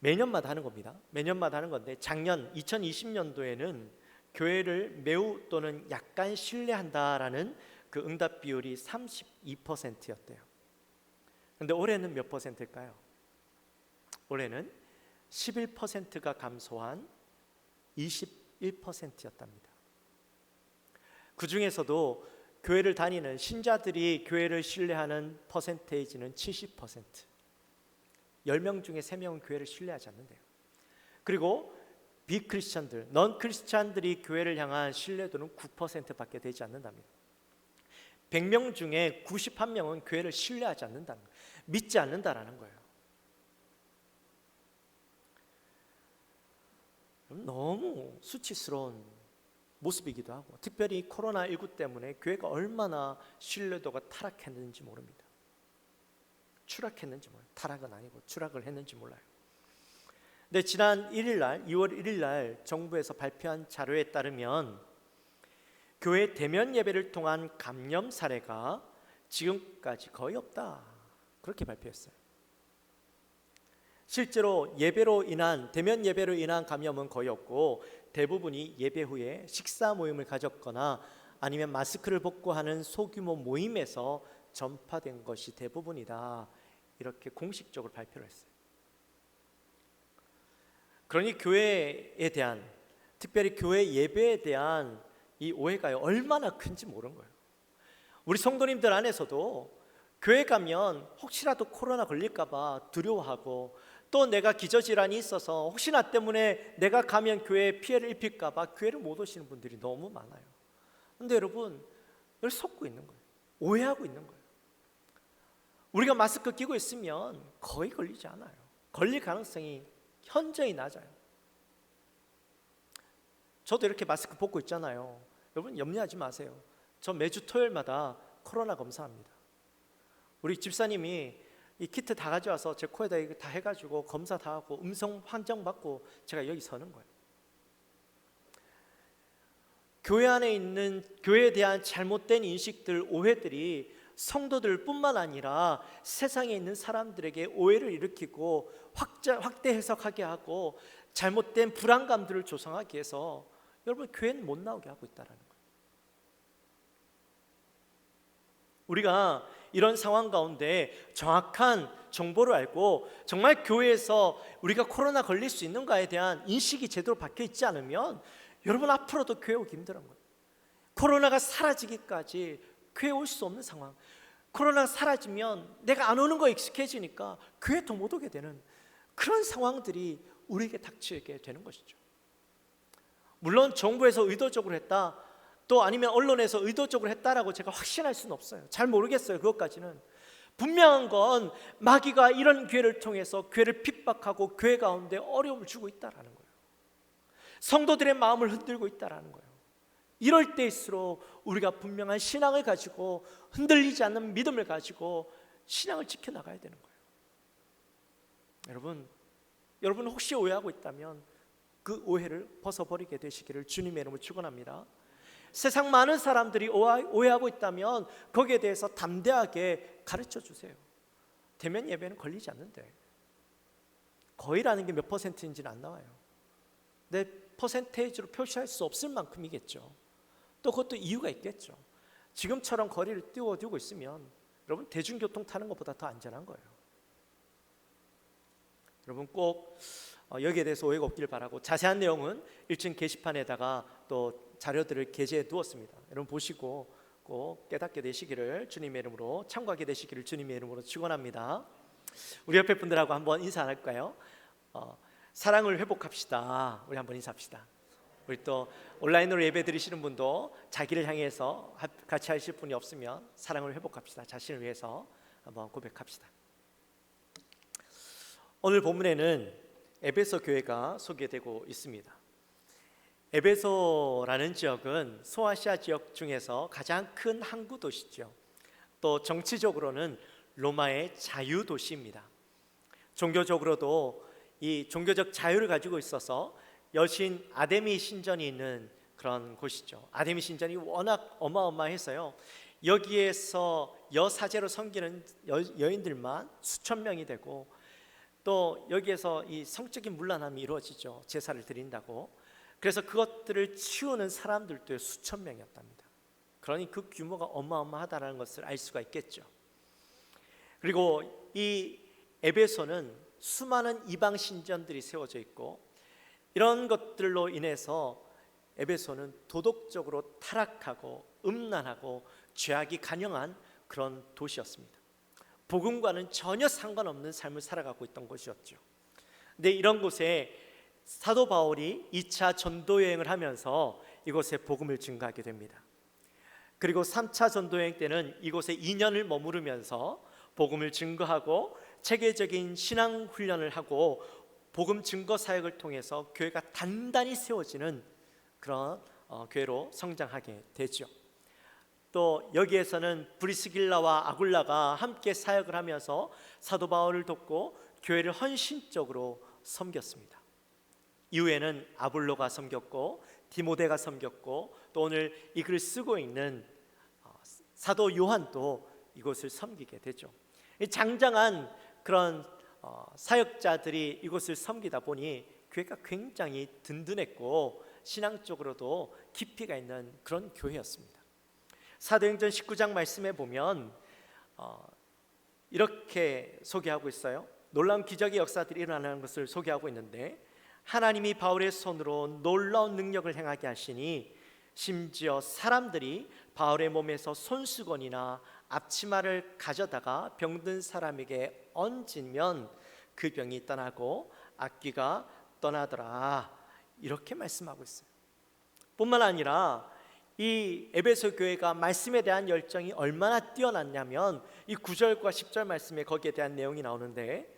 매년마다 하는 겁니다. 매년마다 하는 건데, 작년 2020년도에는 교회를 매우 또는 약간 신뢰한다라는 그 응답 비율이 32%였대요. 근데 올해는 몇 퍼센트일까요? 올해는 11%가 감소한 21%였답니다. 그 중에서도 교회를 다니는 신자들이 교회를 신뢰하는 퍼센테이지는 70%. 10명 중에 3명은 교회를 신뢰하지 않는데요. 그리고 비크리스찬들, 넌 크리스찬들이 교회를 향한 신뢰도는 9%밖에 되지 않는답니다. 100명 중에 91명은 교회를 신뢰하지 않는다는 거예요. 믿지 않는다라는 거예요. 너무 수치스러운 모습이기도 하고, 특별히 코로나19 때문에 교회가 얼마나 신뢰도가 타락했는지 모릅니다. 추락했는지 몰라요. 타락은 아니고 추락을 했는지 몰라요. 근데 지난 2월 1일 날 정부에서 발표한 자료에 따르면 교회 대면 예배를 통한 감염 사례가 지금까지 거의 없다, 그렇게 발표했어요. 실제로 대면 예배로 인한 감염은 거의 없고, 대부분이 예배 후에 식사 모임을 가졌거나 아니면 마스크를 벗고 하는 소규모 모임에서 전파된 것이 대부분이다, 이렇게 공식적으로 발표를 했어요. 그러니 교회에 대한, 특별히 교회 예배에 대한 이 오해가 얼마나 큰지 모르는 거예요. 우리 성도님들 안에서도 교회 가면 혹시라도 코로나 걸릴까 봐 두려워하고, 또 내가 기저질환이 있어서 혹시나 때문에 내가 가면 교회에 피해를 입힐까 봐 교회를 못 오시는 분들이 너무 많아요. 근데 여러분, 이걸 속고 있는 거예요. 오해하고 있는 거예요. 우리가 마스크 끼고 있으면 거의 걸리지 않아요. 걸릴 가능성이 현저히 낮아요. 저도 이렇게 마스크 벗고 있잖아요. 여러분 염려하지 마세요. 저 매주 토요일마다 코로나 검사합니다. 우리 집사님이 이 키트 다 가져와서 제 코에다 이거 다 해가지고 검사 다 하고 음성 판정 받고 제가 여기 서는 거예요. 교회 안에 있는 교회에 대한 잘못된 인식들, 오해들이 성도들뿐만 아니라 세상에 있는 사람들에게 오해를 일으키고 확대 해석하게 하고 잘못된 불안감들을 조성하기 위해서 여러분 교회는 못 나오게 하고 있다는 거예요. 우리가 이런 상황 가운데 정확한 정보를 알고 정말 교회에서 우리가 코로나 걸릴 수 있는가에 대한 인식이 제대로 박혀 있지 않으면 여러분 앞으로도 교회 오기 힘든 거예요. 코로나가 사라지기까지 교회 올 수 없는 상황. 코로나가 사라지면 내가 안 오는 거에 익숙해지니까 교회 더 못 오게 되는 그런 상황들이 우리에게 닥치게 되는 것이죠. 물론 정부에서 의도적으로 했다, 또 아니면 언론에서 의도적으로 했다라고 제가 확신할 수는 없어요. 잘 모르겠어요. 그것까지는. 분명한 건 마귀가 이런 기회를 통해서 교회를 핍박하고 교회 가운데 어려움을 주고 있다라는 거예요. 성도들의 마음을 흔들고 있다라는 거예요. 이럴 때일수록 우리가 분명한 신앙을 가지고 흔들리지 않는 믿음을 가지고 신앙을 지켜나가야 되는 거예요. 여러분 혹시 오해하고 있다면 그 오해를 벗어버리게 되시기를 주님의 이름으로 축원합니다. 세상 많은 사람들이 오해하고 있다면 거기에 대해서 담대하게 가르쳐 주세요. 대면 예배는 걸리지 않는데, 거의라는 게 몇 퍼센트인지는 안 나와요. 내 퍼센테이지로 표시할 수 없을 만큼이겠죠. 또 그것도 이유가 있겠죠. 지금처럼 거리를 띄워두고 있으면 여러분 대중교통 타는 것보다 더 안전한 거예요. 여러분 꼭 여기에 대해서 오해가 없길 바라고, 자세한 내용은 1층 게시판에다가 또 자료들을 게재해 두었습니다. 여러분 보시고 꼭 깨닫게 되시기를 주님의 이름으로, 참고하게 되시기를 주님의 이름으로 축원합니다. 우리 옆에 분들하고 한번 인사 안 할까요? 사랑을 회복합시다. 우리 한번 인사합시다. 우리 또 온라인으로 예배 드리시는 분도 자기를 향해서 같이 하실 분이 없으면 사랑을 회복합시다. 자신을 위해서 한번 고백합시다. 오늘 본문에는 에베소 교회가 소개되고 있습니다. 에베소라는 지역은 소아시아 지역 중에서 가장 큰 항구 도시죠. 또 정치적으로는 로마의 자유 도시입니다. 종교적으로도 이 종교적 자유를 가지고 있어서 여신 아데미 신전이 있는 그런 곳이죠. 아데미 신전이 워낙 어마어마해서요, 여기에서 여사제로 섬기는 여인들만 수천 명이 되고, 또 여기에서 이 성적인 문란함이 이루어지죠. 제사를 드린다고. 그래서 그것들을 치우는 사람들도 수천 명이었답니다. 그러니 그 규모가 어마어마하다는 것을 알 수가 있겠죠. 그리고 이 에베소는 수많은 이방 신전들이 세워져 있고, 이런 것들로 인해서 에베소는 도덕적으로 타락하고 음란하고 죄악이 간영한 그런 도시였습니다. 복음과는 전혀 상관없는 삶을 살아가고 있던 곳이었죠. 근데 이런 곳에 사도 바울이 2차 전도 여행을 하면서 이곳에 복음을 증거하게 됩니다. 그리고 3차 전도 여행 때는 이곳에 2년을 머무르면서 복음을 증거하고 체계적인 신앙 훈련을 하고 복음 증거 사역을 통해서 교회가 단단히 세워지는 그런 교회로 성장하게 되죠. 또 여기에서는 브리스길라와 아굴라가 함께 사역을 하면서 사도 바울을 돕고 교회를 헌신적으로 섬겼습니다. 이후에는 아볼로가 섬겼고 디모데가 섬겼고, 또 오늘 이 글을 쓰고 있는 사도 요한도 이곳을 섬기게 되죠. 장장한 그런 사역자들이 이곳을 섬기다 보니 교회가 굉장히 든든했고 신앙적으로도 깊이가 있는 그런 교회였습니다. 사도행전 19장 말씀에 보면 이렇게 소개하고 있어요. 놀라운 기적의 역사들이 일어나는 것을 소개하고 있는데, 하나님이 바울의 손으로 놀라운 능력을 행하게 하시니 심지어 사람들이 바울의 몸에서 손수건이나 앞치마를 가져다가 병든 사람에게 얹으면 그 병이 떠나고 악귀가 떠나더라, 이렇게 말씀하고 있어요. 뿐만 아니라 이 에베소 교회가 말씀에 대한 열정이 얼마나 뛰어났냐면 이 9절과 10절 말씀에 거기에 대한 내용이 나오는데,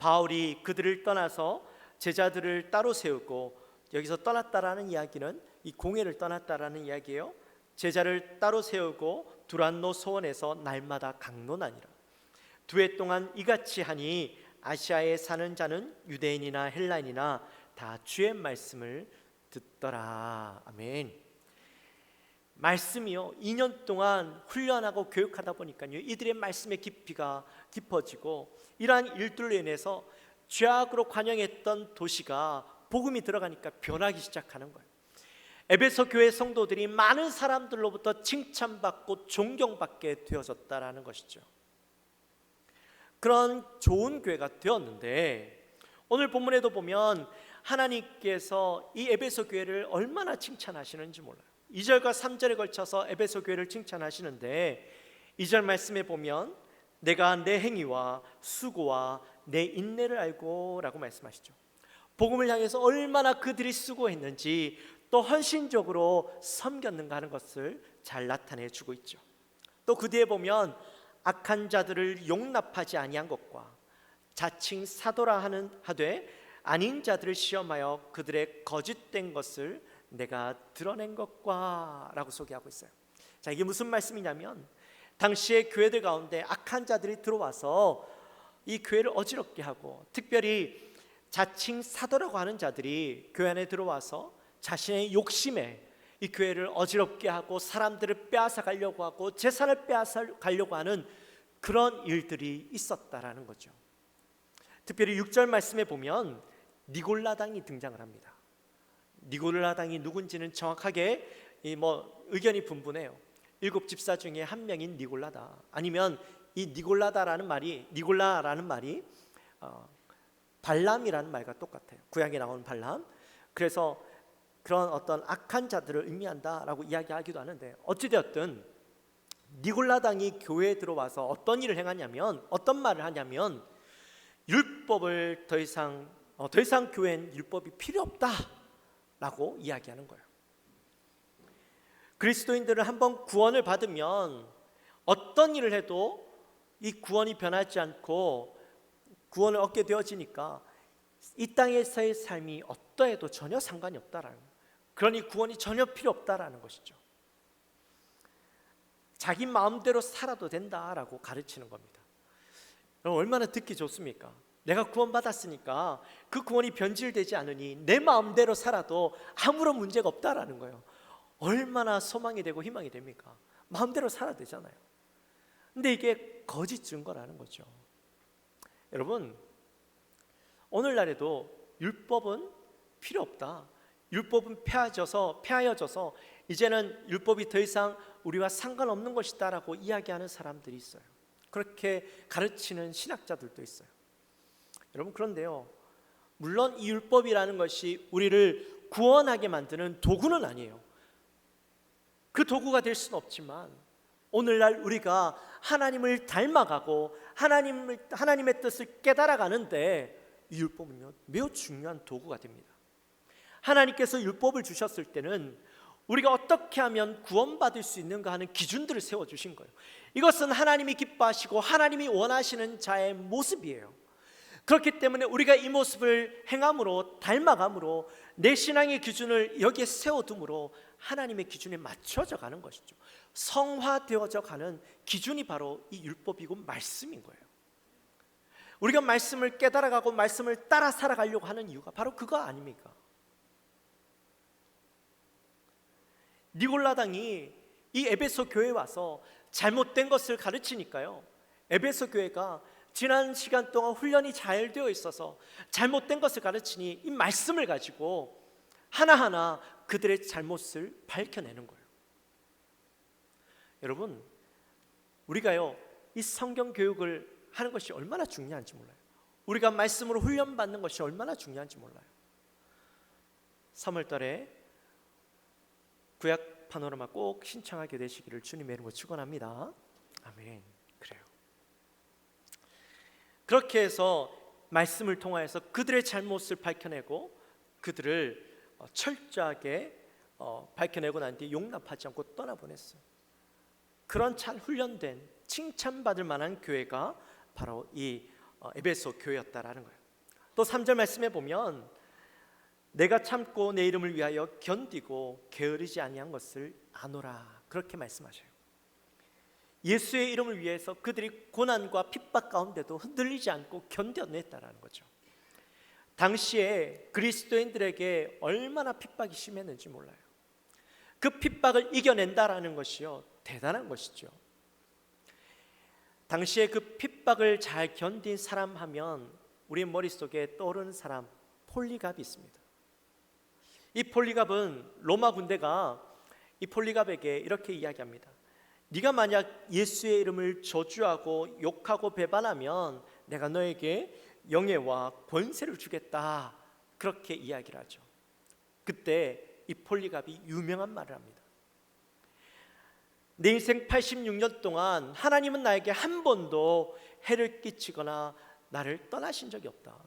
바울이 그들을 떠나서 제자들을 따로 세우고, 여기서 떠났다라는 이야기는 이 공회를 떠났다라는 이야기예요. 제자를 따로 세우고 두란노 소원에서 날마다 강론하니라. 2해 동안 이같이 하니 아시아에 사는 자는 유대인이나 헬라인이나 다 주의 말씀을 듣더라. 아멘. 말씀이요, 2년 동안 훈련하고 교육하다 보니까요, 이들의 말씀의 깊이가 깊어지고, 이러한 일들로 인해서 죄악으로 관영했던 도시가 복음이 들어가니까 변하기 시작하는 거예요. 에베소 교회 성도들이 많은 사람들로부터 칭찬받고 존경받게 되어졌다라는 것이죠. 그런 좋은 교회가 되었는데, 오늘 본문에도 보면 하나님께서 이 에베소 교회를 얼마나 칭찬하시는지 몰라요. 2절과 3절에 걸쳐서 에베소 교회를 칭찬하시는데, 2절 말씀에 보면 내가 내 행위와 수고와 내 인내를 알고 라고 말씀하시죠. 복음을 향해서 얼마나 그들이 수고했는지, 또 헌신적으로 섬겼는가 하는 것을 잘 나타내 주고 있죠. 또 그 뒤에 보면 악한 자들을 용납하지 아니한 것과 자칭 사도라 하되 아닌 자들을 시험하여 그들의 거짓된 것을 내가 드러낸 것과 라고 소개하고 있어요. 자, 이게 무슨 말씀이냐면, 당시의 교회들 가운데 악한 자들이 들어와서 이 교회를 어지럽게 하고, 특별히 자칭 사도라고 하는 자들이 교회 안에 들어와서 자신의 욕심에 이 교회를 어지럽게 하고 사람들을 빼앗아 가려고 하고 재산을 빼앗아 가려고 하는 그런 일들이 있었다라는 거죠. 특별히 6절 말씀에 보면 니골라당이 등장을 합니다. 니골라당이 누군지는 정확하게 의견이 분분해요. 7 집사 중에 한 명인 니골라다, 아니면 이 니골라라는 말이 발람이라는 말과 똑같아요. 구약에 나오는 발람. 그래서 그런 어떤 악한 자들을 의미한다라고 이야기하기도 하는데, 어찌되었든 니골라당이 교회에 들어와서 어떤 일을 행하냐면, 어떤 말을 하냐면, 율법을 더 이상 교회엔 율법이 필요 없다라고 이야기하는 거예요. 그리스도인들은 한번 구원을 받으면 어떤 일을 해도 이 구원이 변하지 않고 구원을 얻게 되어지니까 이 땅에서의 삶이 어떠해도 전혀 상관이 없다라는 거예요. 그러니 구원이 전혀 필요 없다라는 것이죠. 자기 마음대로 살아도 된다라고 가르치는 겁니다. 여러분, 얼마나 듣기 좋습니까? 내가 구원받았으니까 그 구원이 변질되지 않으니 내 마음대로 살아도 아무런 문제가 없다라는 거예요. 얼마나 소망이 되고 희망이 됩니까? 마음대로 살아도 되잖아요. 근데 이게 거짓 증거라는 거죠. 여러분, 오늘날에도 율법은 필요 없다, 율법은 폐하여져서 이제는 율법이 더 이상 우리와 상관없는 것이다라고 이야기하는 사람들이 있어요. 그렇게 가르치는 신학자들도 있어요. 여러분, 그런데요, 물론 이 율법이라는 것이 우리를 구원하게 만드는 도구는 아니에요. 그 도구가 될 수는 없지만, 오늘날 우리가 하나님을 닮아가고 하나님의 뜻을 깨달아가는데 이 율법은요, 매우 중요한 도구가 됩니다. 하나님께서 율법을 주셨을 때는 우리가 어떻게 하면 구원받을 수 있는가 하는 기준들을 세워주신 거예요. 이것은 하나님이 기뻐하시고 하나님이 원하시는 자의 모습이에요. 그렇기 때문에 우리가 이 모습을 행함으로, 닮아감으로, 내 신앙의 기준을 여기에 세워둠으로 하나님의 기준에 맞춰져 가는 것이죠. 성화되어져 가는 기준이 바로 이 율법이고 말씀인 거예요. 우리가 말씀을 깨달아가고 말씀을 따라 살아가려고 하는 이유가 바로 그거 아닙니까? 니골라당이 이 에베소 교회에 와서 잘못된 것을 가르치니까요, 에베소 교회가 지난 시간 동안 훈련이 잘 되어 있어서 잘못된 것을 가르치니 이 말씀을 가지고 하나하나 그들의 잘못을 밝혀내는 거예요. 여러분, 우리가요, 이 성경 교육을 하는 것이 얼마나 중요한지 몰라요. 우리가 말씀으로 훈련받는 것이 얼마나 중요한지 몰라요. 3월달에 구약 파노라마 꼭 신청하게 되시기를 주님의 이름으로 축원합니다. 아멘. 그래요. 그렇게 해서 말씀을 통하여서 그들의 잘못을 밝혀내고 그들을 철저하게 밝혀내고 난 뒤에 용납하지 않고 떠나보냈어요. 그런 잘 훈련된 칭찬받을 만한 교회가 바로 이 에베소 교회였다라는 거예요. 또 3절 말씀에 보면 내가 참고 내 이름을 위하여 견디고 게으르지 아니한 것을 아노라 그렇게 말씀하셔요. 예수의 이름을 위해서 그들이 고난과 핍박 가운데도 흔들리지 않고 견뎌냈다라는 거죠. 당시에 그리스도인들에게 얼마나 핍박이 심했는지 몰라요. 그 핍박을 이겨낸다라는 것이요 대단한 것이죠. 당시에 그 핍박을 잘 견딘 사람 하면 우리 머릿속에 떠오르는 사람 폴리갑이 있습니다. 이 폴리갑은 로마 군대가 이 폴리갑에게 이렇게 이야기합니다. 네가 만약 예수의 이름을 저주하고 욕하고 배반하면 내가 너에게 영예와 권세를 주겠다 그렇게 이야기를 하죠. 그때 이 폴리갑이 유명한 말을 합니다. 내 인생 86년 동안 하나님은 나에게 한 번도 해를 끼치거나 나를 떠나신 적이 없다.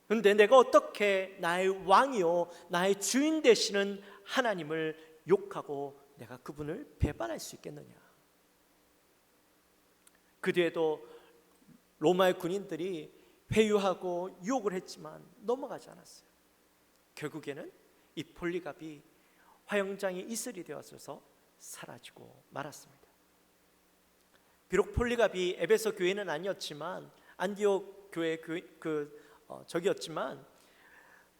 그런데 내가 어떻게 나의 왕이요 나의 주인 되시는 하나님을 욕하고 내가 그분을 배반할 수 있겠느냐. 그 뒤에도 로마의 군인들이 회유하고 유혹을 했지만 넘어가지 않았어요. 결국에는 이 폴리갑이 화영장의 이슬이 되어서 사라지고 말았습니다. 비록 폴리갑이 에베소 교회는 아니었지만 안디옥 교회 저기였지만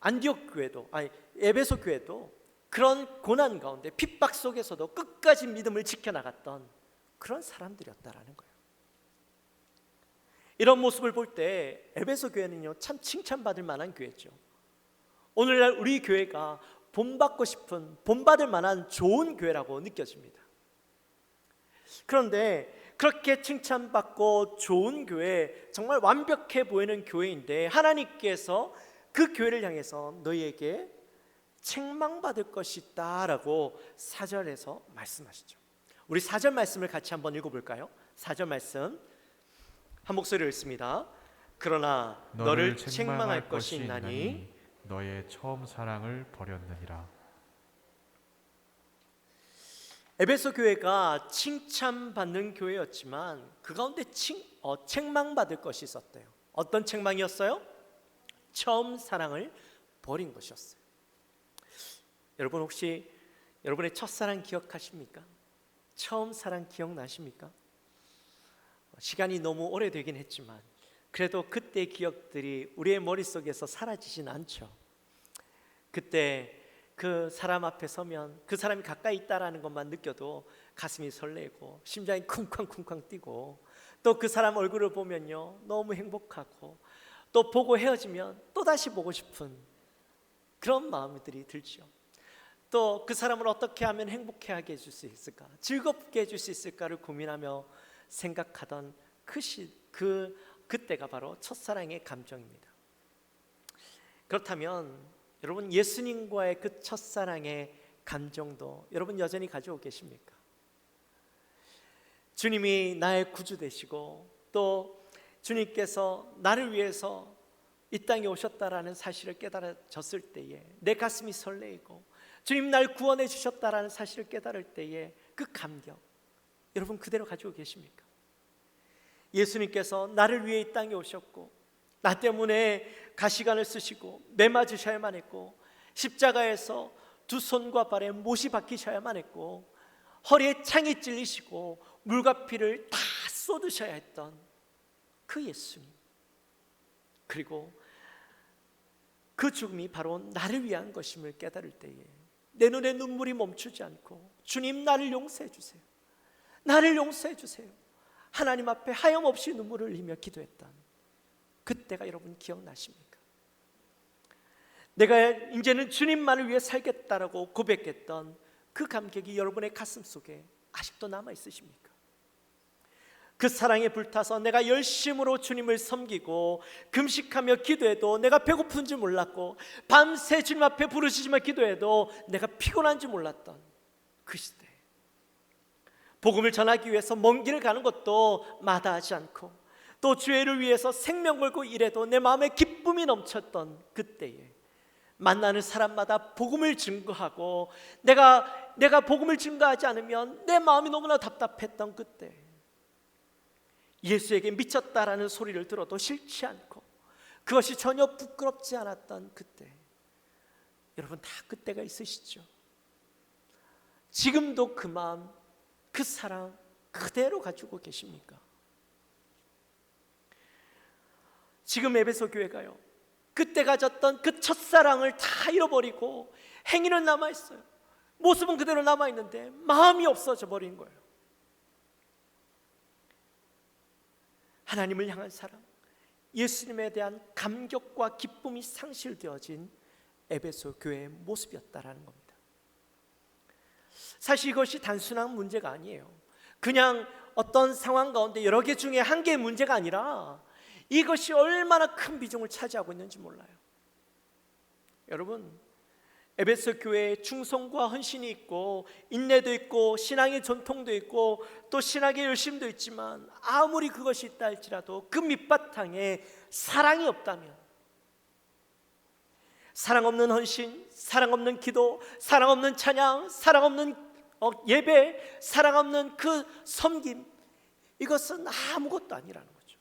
안디옥 교회도 에베소 교회도 그런 고난 가운데 핍박 속에서도 끝까지 믿음을 지켜나갔던 그런 사람들이었다라는 거예요. 이런 모습을 볼 때 에베소 교회는요 참 칭찬받을 만한 교회죠. 오늘날 우리 교회가 본받고 싶은 본받을 만한 좋은 교회라고 느껴집니다. 그런데 그렇게 칭찬받고 좋은 교회, 정말 완벽해 보이는 교회인데 하나님께서 그 교회를 향해서 너희에게 책망받을 것이다 라고 4절에서 말씀하시죠. 우리 4절 말씀을 같이 한번 읽어볼까요? 4절 말씀 한 목소리로 읽습니다. 그러나 너를 책망할 것이 있나니 너의 처음 사랑을 버렸느니라. 에베소 교회가 칭찬받는 교회였지만 그 가운데 책망받을 것이 있었대요. 어떤 책망이었어요? 처음 사랑을 버린 것이었어요. 여러분 혹시 여러분의 첫사랑 기억하십니까? 처음 사랑 기억나십니까? 시간이 너무 오래되긴 했지만 그래도 그때의 기억들이 우리의 머릿속에서 사라지진 않죠. 그때 그 사람 앞에 서면 그 사람이 가까이 있다라는 것만 느껴도 가슴이 설레고 심장이 쿵쾅쿵쾅 뛰고 또 그 사람 얼굴을 보면요 너무 행복하고 또 보고 헤어지면 또다시 보고 싶은 그런 마음들이 들죠. 또 그 사람을 어떻게 하면 행복해하게 해줄 수 있을까, 즐겁게 해줄 수 있을까를 고민하며 생각하던 그때가 바로 첫사랑의 감정입니다. 그렇다면 여러분 예수님과의 그 첫사랑의 감정도 여러분 여전히 가지고 계십니까? 주님이 나의 구주 되시고 또 주님께서 나를 위해서 이 땅에 오셨다라는 사실을 깨달아졌을 때에 내 가슴이 설레이고 주님 날 구원해 주셨다라는 사실을 깨달을 때에 그 감격 여러분 그대로 가지고 계십니까? 예수님께서 나를 위해 이 땅에 오셨고 나 때문에 가시관을 쓰시고 매 맞으셔야만 했고 십자가에서 두 손과 발에 못이 박히셔야만 했고 허리에 창이 찔리시고 물과 피를 다 쏟으셔야 했던 그 예수님, 그리고 그 죽음이 바로 나를 위한 것임을 깨달을 때에 내 눈에 눈물이 멈추지 않고 주님 나를 용서해 주세요, 나를 용서해 주세요, 하나님 앞에 하염없이 눈물을 흘리며 기도했던 그때가 여러분 기억나십니까? 내가 이제는 주님만을 위해 살겠다라고 고백했던 그 감격이 여러분의 가슴 속에 아직도 남아 있으십니까? 그 사랑에 불타서 내가 열심으로 주님을 섬기고 금식하며 기도해도 내가 배고픈 줄 몰랐고 밤새 주님 앞에 부르짖으며 기도해도 내가 피곤한 줄 몰랐던 그 시대, 복음을 전하기 위해서 먼 길을 가는 것도 마다하지 않고 또 주의를 위해서 생명 걸고 일해도 내 마음에 기쁨이 넘쳤던 그때에 만나는 사람마다 복음을 증거하고 내가 복음을 증거하지 않으면 내 마음이 너무나 답답했던 그때 예수에게 미쳤다라는 소리를 들어도 싫지 않고 그것이 전혀 부끄럽지 않았던 그때, 여러분 다 그때가 있으시죠? 지금도 그 마음, 그 사랑 그대로 가지고 계십니까? 지금 에베소 교회가요, 그때 가졌던 그 첫사랑을 다 잃어버리고 행위는 남아있어요. 모습은 그대로 남아있는데 마음이 없어져 버린 거예요. 하나님을 향한 사랑, 예수님에 대한 감격과 기쁨이 상실되어진 에베소 교회의 모습이었다라는 겁니다. 사실 이것이 단순한 문제가 아니에요. 그냥 어떤 상황 가운데 여러 개 중에 한 개의 문제가 아니라 이것이 얼마나 큰 비중을 차지하고 있는지 몰라요. 여러분, 에베소 교회에 충성과 헌신이 있고 인내도 있고 신앙의 전통도 있고 또 신학의 열심도 있지만 아무리 그것이 있다 할지라도 그 밑바탕에 사랑이 없다면, 사랑 없는 헌신, 사랑 없는 기도, 사랑 없는 찬양, 사랑 없는 예배, 사랑 없는 그 섬김, 이것은 아무것도 아니라는 거죠.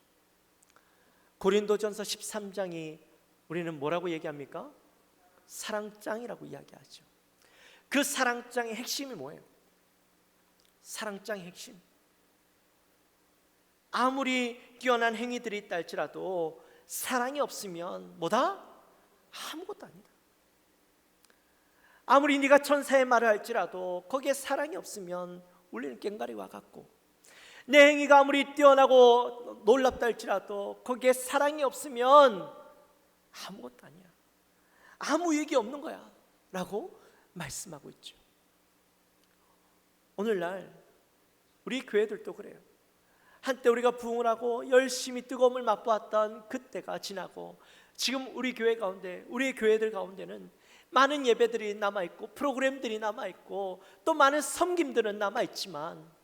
고린도전서 13장이 우리는 뭐라고 얘기합니까? 사랑장이라고 이야기하죠. 그 사랑장의 핵심이 뭐예요? 사랑장의 핵심, 아무리 뛰어난 행위들이 있다 할지라도 사랑이 없으면 뭐다? 아무것도 아니다. 아무리 네가 천사의 말을 할지라도 거기에 사랑이 없으면 울리는 꽹과리와 같고, 내 행위가 아무리 뛰어나고 놀랍다 할지라도 거기에 사랑이 없으면 아무것도 아니야, 아무 얘기 없는 거야 라고 말씀하고 있죠. 오늘날 우리 교회들도 그래요. 한때 우리가 부흥을 하고 열심히 뜨거움을 맛보았던 그때가 지나고 지금 우리 교회 가운데, 우리 교회들 가운데는 많은 예배들이 남아있고 프로그램들이 남아있고 또 많은 섬김들은 남아있지만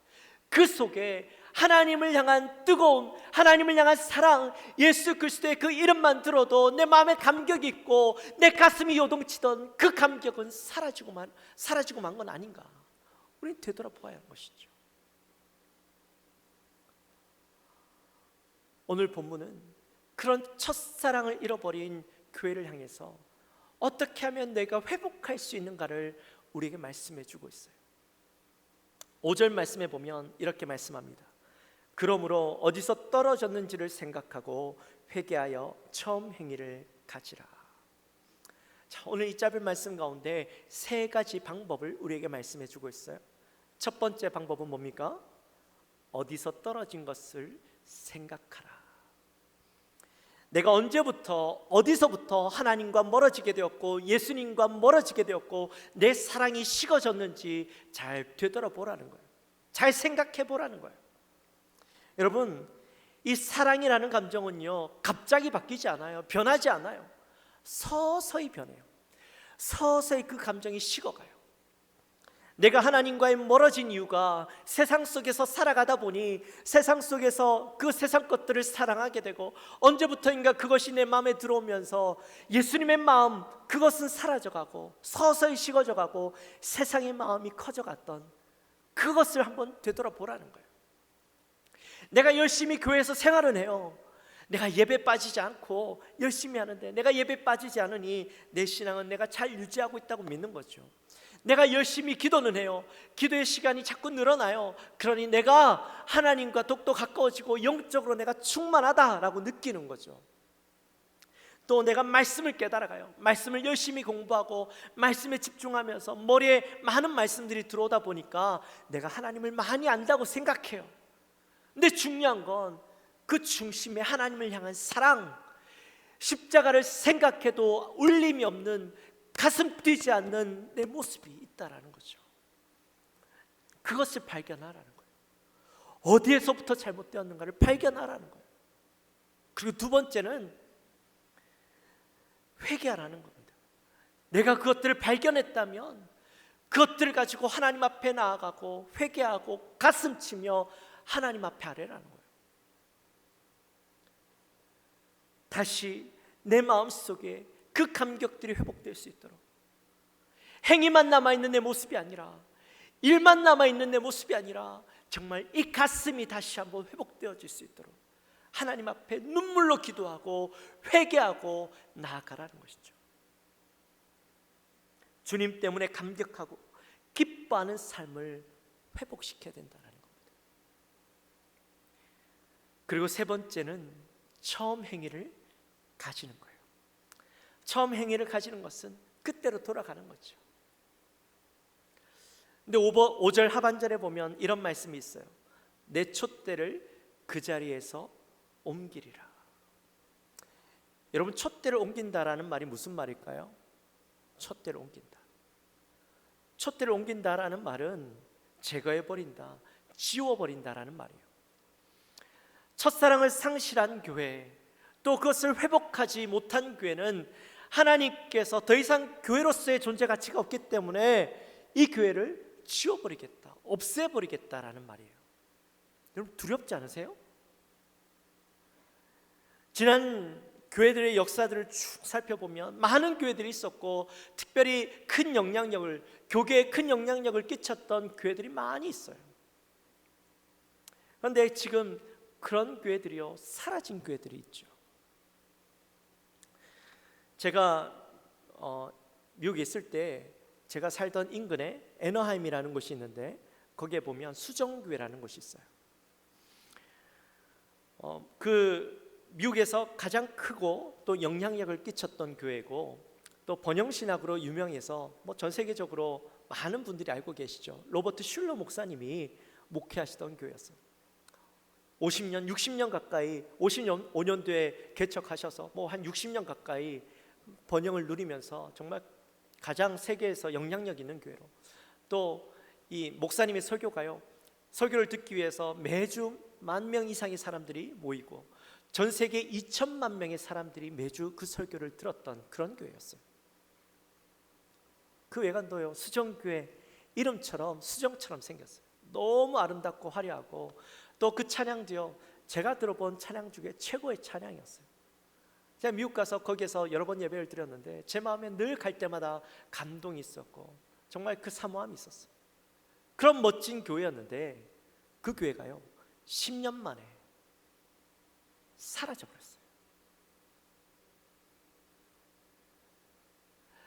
그 속에 하나님을 향한 뜨거움, 하나님을 향한 사랑, 예수 그리스도의 그 이름만 들어도 내 마음에 감격이 있고 내 가슴이 요동치던 그 감격은 사라지고 만 건 아닌가? 우리는 되돌아보아야 하는 것이죠. 오늘 본문은 그런 첫사랑을 잃어버린 교회를 향해서 어떻게 하면 내가 회복할 수 있는가를 우리에게 말씀해 주고 있어요. 5절 말씀에 보면 이렇게 말씀합니다. 그러므로 어디서 떨어졌는지를 생각하고 회개하여 처음 행위를 가지라. 자, 오늘 이 짧은 말씀 가운데 세 가지 방법을 우리에게 말씀해 주고 있어요. 첫 번째 방법은 뭡니까? 어디서 떨어진 것을 생각하라. 내가 언제부터 어디서부터 하나님과 멀어지게 되었고 예수님과 멀어지게 되었고 내 사랑이 식어졌는지 잘 되돌아보라는 거예요. 잘 생각해 보라는 거예요. 여러분, 이 사랑이라는 감정은요 갑자기 바뀌지 않아요. 변하지 않아요. 서서히 변해요. 서서히 그 감정이 식어가요. 내가 하나님과의 멀어진 이유가 세상 속에서 살아가다 보니 세상 속에서 그 세상 것들을 사랑하게 되고 언제부터인가 그것이 내 마음에 들어오면서 예수님의 마음, 그것은 사라져가고 서서히 식어져가고 세상의 마음이 커져갔던 그것을 한번 되돌아보라는 거예요. 내가 열심히 교회에서 생활은 해요. 내가 예배 빠지지 않고 열심히 하는데 내가 예배 빠지지 않으니 내 신앙은 내가 잘 유지하고 있다고 믿는 거죠. 내가 열심히 기도는 해요. 기도의 시간이 자꾸 늘어나요. 그러니 내가 하나님과 더욱더 가까워지고 영적으로 내가 충만하다라고 느끼는 거죠. 또 내가 말씀을 깨달아가요. 말씀을 열심히 공부하고 말씀에 집중하면서 머리에 많은 말씀들이 들어오다 보니까 내가 하나님을 많이 안다고 생각해요. 근데 중요한 건 그 중심에 하나님을 향한 사랑, 십자가를 생각해도 울림이 없는, 가슴 뛰지 않는 내 모습이 있다라는 거죠. 그것을 발견하라는 거예요. 어디에서부터 잘못되었는가를 발견하라는 거예요. 그리고 두 번째는 회개하라는 겁니다. 내가 그것들을 발견했다면 그것들을 가지고 하나님 앞에 나아가고 회개하고 가슴 치며 하나님 앞에 아뢰라는 거예요. 다시 내 마음속에 그 감격들이 회복될 수 있도록, 행위만 남아있는 내 모습이 아니라, 일만 남아있는 내 모습이 아니라 정말 이 가슴이 다시 한번 회복되어질 수 있도록 하나님 앞에 눈물로 기도하고 회개하고 나아가라는 것이죠. 주님 때문에 감격하고 기뻐하는 삶을 회복시켜야 된다는 겁니다. 그리고 세 번째는 처음 행위를 가지는 거예요. 처음 행위를 가지는 것은 그때로 돌아가는 거죠. 근데 5절 하반절에 보면 이런 말씀이 있어요. 내 촛대를 그 자리에서 옮기리라. 여러분, 촛대를 옮긴다라는 말이 무슨 말일까요? 촛대를 옮긴다. 촛대를 옮긴다라는 말은 제거해버린다, 지워버린다라는 말이에요. 첫사랑을 상실한 교회, 또 그것을 회복하지 못한 교회는 하나님께서 더 이상 교회로서의 존재 가치가 없기 때문에 이 교회를 지워버리겠다, 없애버리겠다라는 말이에요. 여러분, 두렵지 않으세요? 지난 교회들의 역사들을 쭉 살펴보면 많은 교회들이 있었고, 특별히 큰 영향력을, 교계에 큰 영향력을 끼쳤던 교회들이 많이 있어요. 그런데 지금 그런 교회들이요, 사라진 교회들이 있죠. 제가 미국에 있을 때 제가 살던 인근에 애너하임이라는 곳이 있는데, 거기에 보면 수정교회라는 곳이 있어요. 그 미국에서 가장 크고 또 영향력을 끼쳤던 교회고, 또 번영신학으로 유명해서 뭐 전 세계적으로 많은 분들이 알고 계시죠. 로버트 슐러 목사님이 목회하시던 교회였어요. 50년, 60년 가까이, 55년도에 개척하셔서 뭐 한 60년 가까이 번영을 누리면서 정말 가장 세계에서 영향력 있는 교회로, 또 이 목사님의 설교가요, 설교를 듣기 위해서 매주 10,000명 이상의 사람들이 모이고 전 세계 2,000만 명의 사람들이 매주 그 설교를 들었던 그런 교회였어요. 그 외관도요, 수정교회 이름처럼 수정처럼 생겼어요. 너무 아름답고 화려하고, 또 그 찬양도요, 제가 들어본 찬양 중에 최고의 찬양이었어요. 제가 미국 가서 거기에서 여러 번 예배를 드렸는데 제 마음에 늘 갈 때마다 감동이 있었고 정말 그 사모함이 있었어요. 그런 멋진 교회였는데 그 교회가요 10년 만에 사라져버렸어요.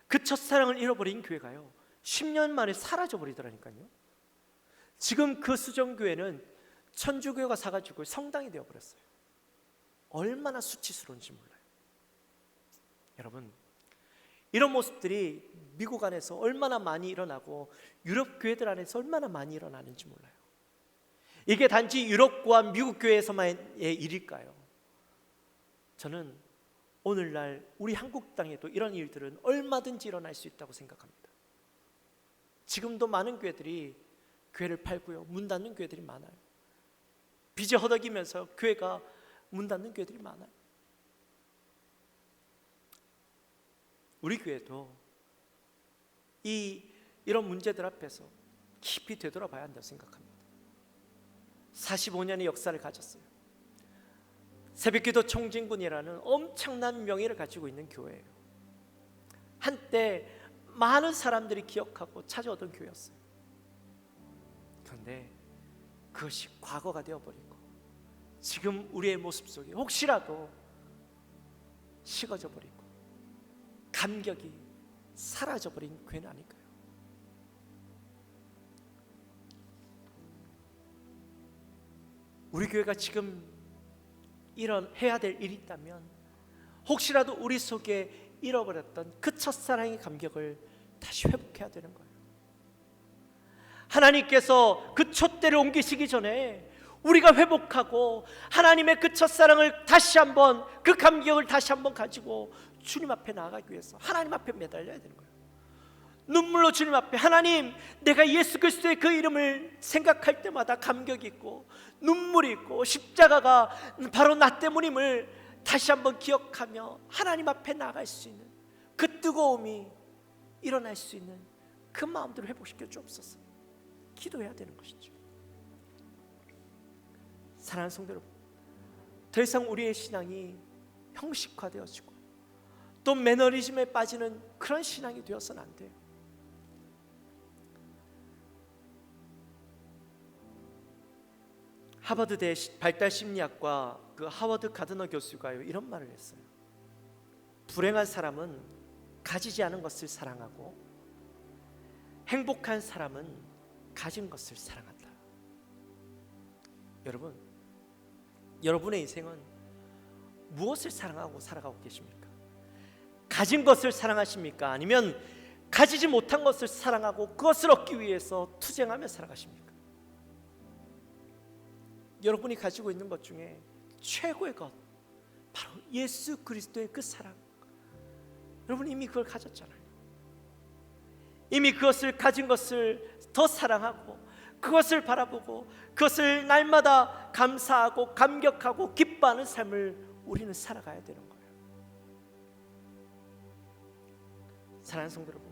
그 첫사랑을 잃어버린 교회가요 10년 만에 사라져버리더라니까요. 지금 그 수정교회는 천주교가 사가지고 성당이 되어버렸어요. 얼마나 수치스러운지 몰라요. 여러분, 이런 모습들이 미국 안에서 얼마나 많이 일어나고 유럽 교회들 안에서 얼마나 많이 일어나는지 몰라요. 이게 단지 유럽과 미국 교회에서만의 일일까요? 저는 오늘날 우리 한국 땅에도 이런 일들은 얼마든지 일어날 수 있다고 생각합니다. 지금도 많은 교회들이 교회를 팔고요, 문 닫는 교회들이 많아요. 빚에 허덕이면서 교회가 문 닫는 교회들이 많아요. 우리 교회도 이런 문제들 앞에서 깊이 되돌아봐야 한다고 생각합니다. 45년의 역사를 가졌어요. 새벽기도 총진군이라는 엄청난 명예를 가지고 있는 교회예요. 한때 많은 사람들이 기억하고 찾아오던 교회였어요. 그런데 그것이 과거가 되어버리고 지금 우리의 모습 속에 혹시라도 식어져 버리고 감격이 사라져버린 교회는 아닐까요? 우리 교회가 지금 해야 될 일이 있다면 혹시라도 우리 속에 잃어버렸던 그 첫사랑의 감격을 다시 회복해야 되는 거예요. 하나님께서 그 촛대를 옮기시기 전에 우리가 회복하고 하나님의 그 첫사랑을 다시 한번, 그 감격을 다시 한번 가지고 주님 앞에 나아가기 위해서 하나님 앞에 매달려야 되는 거예요. 눈물로 주님 앞에, 하나님, 내가 예수 그리스도의 그 이름을 생각할 때마다 감격이 있고 눈물이 있고 십자가가 바로 나 때문임을 다시 한번 기억하며 하나님 앞에 나아갈 수 있는 그 뜨거움이 일어날 수 있는 그 마음들을 회복시켜 주옵소서. 기도해야 되는 것이죠. 사랑하는 성도 여러분, 더 이상 우리의 신앙이 형식화되어지고 또 매너리즘에 빠지는 그런 신앙이 되어서는 안 돼요. 하버드대 발달 심리학과 그 하워드 가드너 교수가요 이런 말을 했어요. 불행한 사람은 가지지 않은 것을 사랑하고 행복한 사람은 가진 것을 사랑한다. 여러분, 여러분의 인생은 무엇을 사랑하고 살아가고 계십니까? 가진 것을 사랑하십니까? 아니면 가지지 못한 것을 사랑하고 그것을 얻기 위해서 투쟁하며 살아가십니까? 여러분이 가지고 있는 것 중에 최고의 것, 바로 예수 그리스도의 그 사랑. 여러분 이미 그걸 가졌잖아요. 이미 그것을 가진 것을 더 사랑하고 그것을 바라보고 그것을 날마다 감사하고 감격하고 기뻐하는 삶을 우리는 살아가야 되는 거예요. 사랑하는 성도 여러분,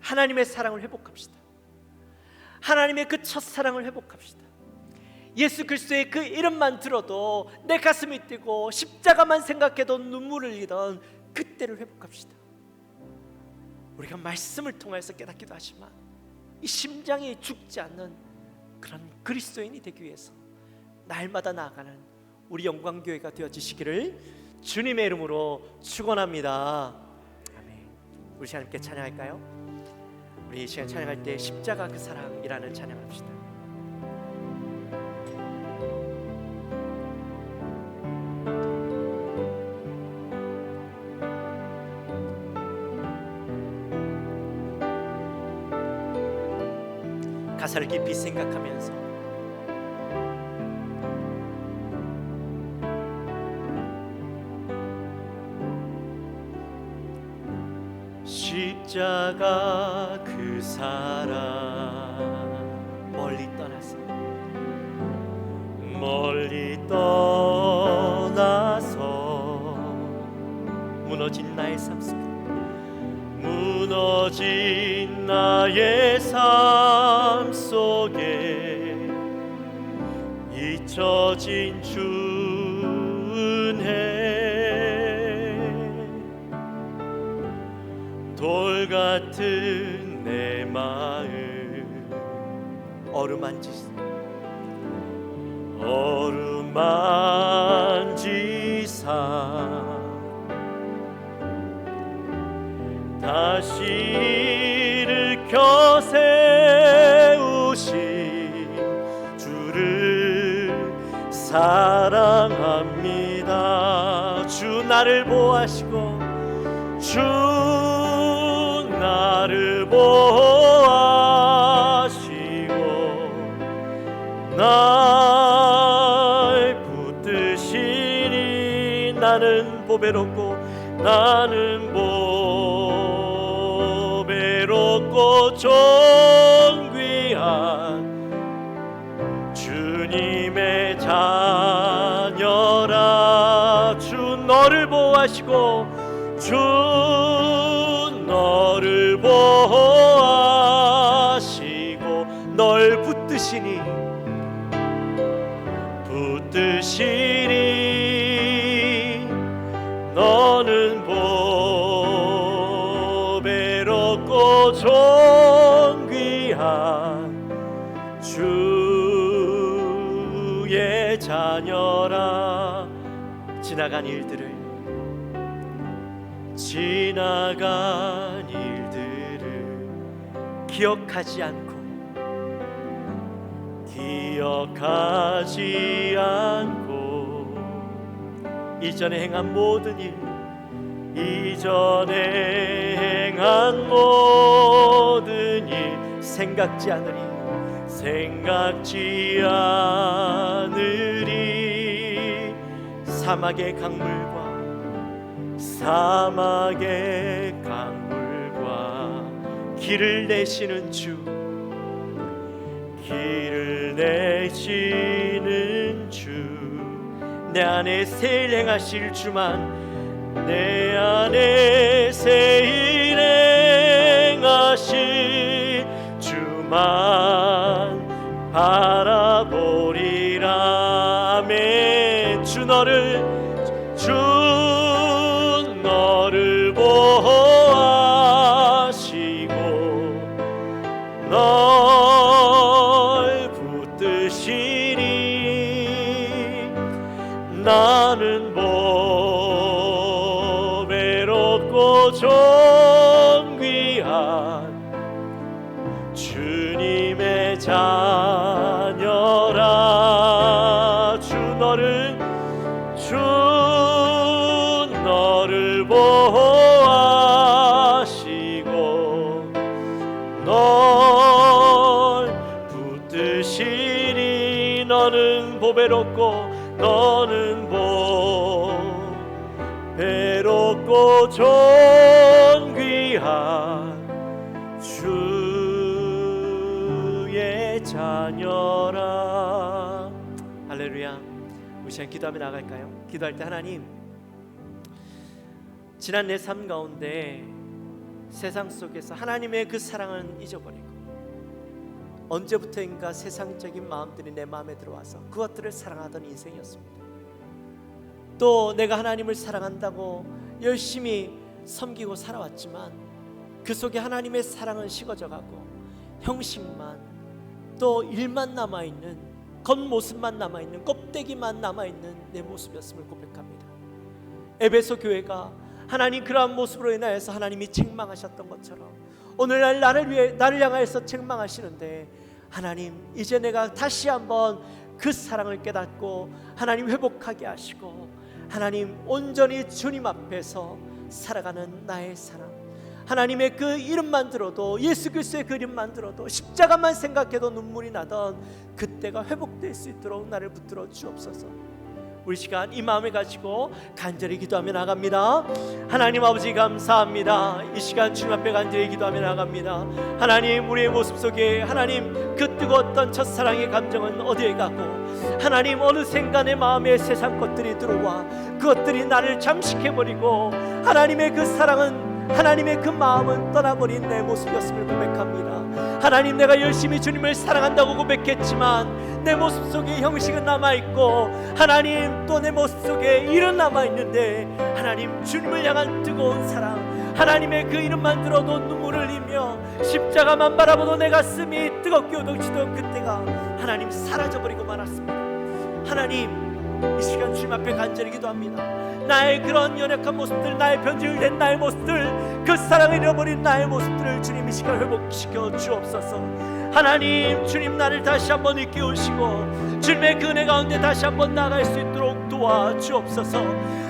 하나님의 사랑을 회복합시다. 하나님의 그 첫사랑을 회복합시다. 예수 그리스도의 그 이름만 들어도 내 가슴이 뛰고 십자가만 생각해도 눈물을 흘리던 그때를 회복합시다. 우리가 말씀을 통해서 깨닫기도 하지만 이 심장이 죽지 않는 그런 그리스도인이 되기 위해서 날마다 나아가는 우리 영광교회가 되어지시기를 주님의 이름으로 축원합니다. 아멘. 우리 시간 함께 찬양할까요? 우리 이 시간 찬양할 때 십자가 그 사랑이라는 찬양합시다. 가사를 깊이 생각하면서 십자가 그 사랑 멀리 떠나서 무너진 나의 삶 속에 무너진 나의 삶 속에 잊혀진 준혜 돌 같은 내 마음 어루만지사 다시 일으켜 세우신 주를 사랑합니다. 주 나를 보호하시고 주 나를 보호하시고 날 붙드시니 나는 보배롭고 존귀한 주님의 자녀라. 주 너를 보호하시고 주 너를 보호하시고 널 붙드시니 너는 보배롭고 존귀한 주의 자녀라. 지나간 일들을 기억하지 않고 이전에 행한 모든 일 생각지 않으리. 사막의 강물과 길을 내시는 주 내 안에 새 일 행하실 주만 내 안에 새 일 행하실 주만 바라보리라. 아멘. 주 너를 보호하시고 널 붙드시니 뵙고 존귀한 주님의 자녀라. 주 너를 보호하시고 널 붙드시니 너는 보배롭고 너는 보배롭고 존귀한 주의 자녀라. 할렐루야. 우리 시간 기도하며 나갈까요? 기도할 때 하나님, 지난 내 삶 가운데 세상 속에서 하나님의 그 사랑은 잊어버리고 언제부터인가 세상적인 마음들이 내 마음에 들어와서 그것들을 사랑하던 인생이었습니다. 또 내가 하나님을 사랑한다고 열심히 섬기고 살아왔지만 그 속에 하나님의 사랑은 식어져가고 형식만 또 일만 남아있는, 겉모습만 남아있는, 껍데기만 남아있는 내 모습이었음을 고백합니다. 에베소 교회가 하나님 그러한 모습으로 인하여서 하나님이 책망하셨던 것처럼 오늘날 나를 향하여서 책망하시는데, 하나님 이제 내가 다시 한번 그 사랑을 깨닫고 하나님 회복하게 하시고 하나님 온전히 주님 앞에서 살아가는 나의 사랑, 하나님의 그 이름만 들어도, 예수 그리스도의 그 이름만 들어도, 십자가만 생각해도 눈물이 나던 그때가 회복될 수 있도록 나를 붙들어 주옵소서. 우리 시간 이 마음을 가지고 간절히 기도하며 나갑니다. 하나님 아버지 감사합니다. 이 시간 주님 앞에 간절히 기도하며 나갑니다. 하나님, 우리의 모습 속에 하나님 그 뜨거웠던 첫사랑의 감정은 어디에 가고, 하나님 어느샌가 내 마음에 세상 것들이 들어와 그것들이 나를 잠식해버리고 하나님의 그 사랑은, 하나님의 그 마음은 떠나버린 내 모습이었음을 고백합니다. 하나님, 내가 열심히 주님을 사랑한다고 고백했지만 내 모습 속에 형식은 남아있고 하나님 또 내 모습 속에 일은 남아있는데, 하나님 주님을 향한 뜨거운 사랑, 하나님의 그 이름만 들어도 눈물을 흘리며 십자가만 바라보도 내 가슴이 뜨겁게 오동치던 그때가 하나님 사라져버리고 말았습니다. 하나님, 이 시간 주님 앞에 간절히 기도합니다. 나의 그런 연약한 모습들, 나의 변질된 나의 모습들, 그 사랑을 잃어버린 나의 모습들을 주님 이 시간 회복시켜 주옵소서. 하나님, 주님 나를 다시 한번 일깨우시고 주님의 그 은혜 가운데 다시 한번 나아갈 수 있도록 도와주옵소서.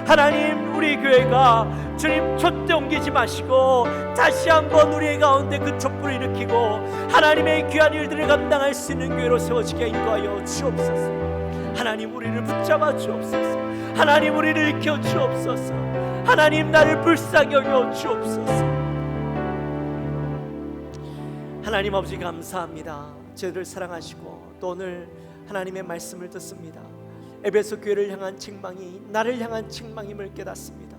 하나님, 우리 교회가 주님 촛대 옮기지 마시고 다시 한번 우리 가운데 그 촛불을 일으키고 하나님의 귀한 일들을 감당할 수 있는 교회로 세워지게 인도하여 주옵소서. 하나님, 우리를 붙잡아 주옵소서. 하나님, 우리를 일으켜 주옵소서. 하나님, 나를 불쌍히 여겨 주옵소서. 하나님 아버지 감사합니다. 저희를 사랑하시고 또 오늘 하나님의 말씀을 듣습니다. 에베소 교회를 향한 책망이 나를 향한 책망임을 깨닫습니다.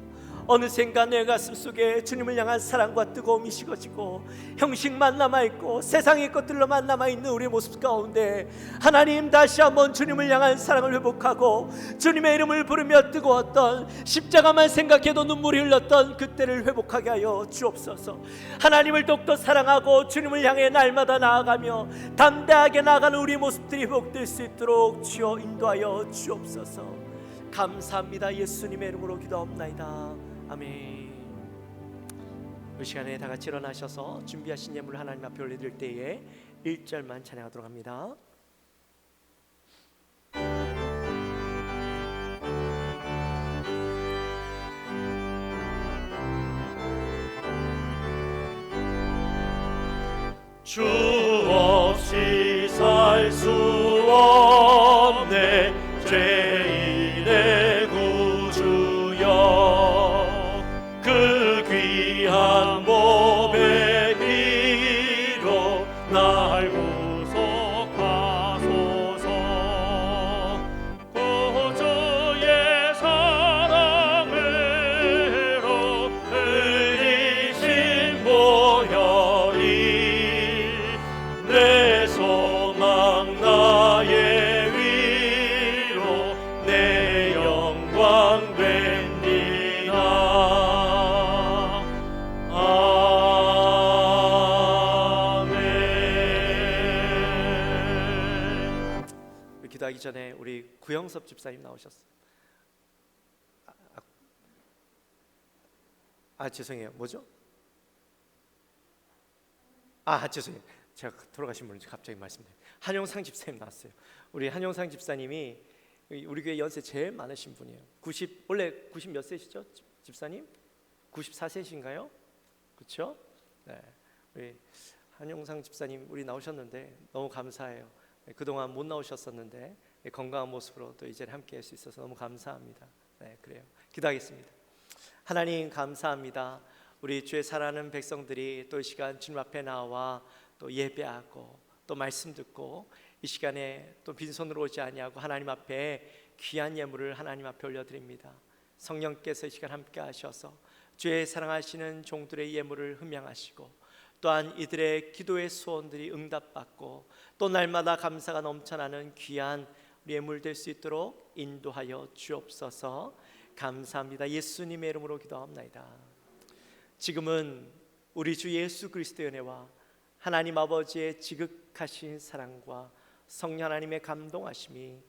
어느샌가 내 가슴 속에 주님을 향한 사랑과 뜨거움이 식어지고 형식만 남아있고 세상의 것들로만 남아있는 우리의 모습 가운데 하나님, 다시 한번 주님을 향한 사랑을 회복하고 주님의 이름을 부르며 뜨거웠던, 십자가만 생각해도 눈물이 흘렀던 그때를 회복하게 하여 주옵소서. 하나님을 더욱더 사랑하고 주님을 향해 날마다 나아가며 담대하게 나아가는 우리의 모습들이 회복될 수 있도록 주여 인도하여 주옵소서. 감사합니다. 예수님의 이름으로 기도합나이다. 아멘. 이 시간에 다 같이 일어나셔서 준비하신 예물 하나님 앞에 올려드릴 때에 1절만 찬양하도록 합니다. 주 없이 살 수 없네 죄인의 구주여, 그 귀한 몸의 피로 날 구속하소서. 구주의 사랑으로 흘리신 보혈이 내 소망 나의 위로 내 영광 됩니다. 아멘. 기도하기 전에 우리 구영섭 집사님 나오셨어요. 죄송해요. 뭐죠? 죄송해요. 제가 돌아가신 분인지 갑자기 말씀드려요. 한용상 집사님 나왔어요. 우리 한용상 집사님이 우리 교회 연세 제일 많으신 분이에요. 원래 90 몇 세시죠? 집사님? 94세신가요? 그렇죠? 네. 우리 한용상 집사님 우리 나오셨는데 너무 감사해요. 그동안 못 나오셨었는데 건강한 모습으로 또 이제 함께 할 수 있어서 너무 감사합니다. 네, 그래요. 기도하겠습니다. 하나님 감사합니다. 우리 주의 사랑하는 백성들이 또 이 시간 주님 앞에 나와 또 예배하고 또 말씀 듣고 이 시간에 또 빈손으로 오지 아니하고 하나님 앞에 귀한 예물을 하나님 앞에 올려드립니다. 성령께서 이 시간 함께 하셔서 주의 사랑하시는 종들의 예물을 흠양하시고 또한 이들의 기도의 소원들이 응답받고 또 날마다 감사가 넘쳐나는 귀한 예물 될 수 있도록 인도하여 주옵소서. 감사합니다. 예수님의 이름으로 기도합나이다. 지금은 우리 주 예수 그리스도의 은혜와 하나님 아버지의 지극하신 사랑과 성령 하나님의 감동하심이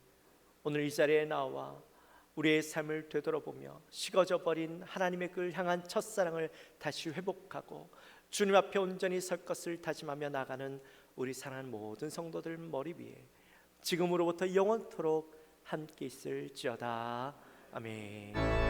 오늘 이 자리에 나와 우리의 삶을 되돌아보며 식어져 버린 하나님의 그를 향한 첫사랑을 다시 회복하고 주님 앞에 온전히 설 것을 다짐하며 나가는 우리 사랑하는 모든 성도들 머리 위에 지금으로부터 영원토록 함께 있을지어다. 아멘.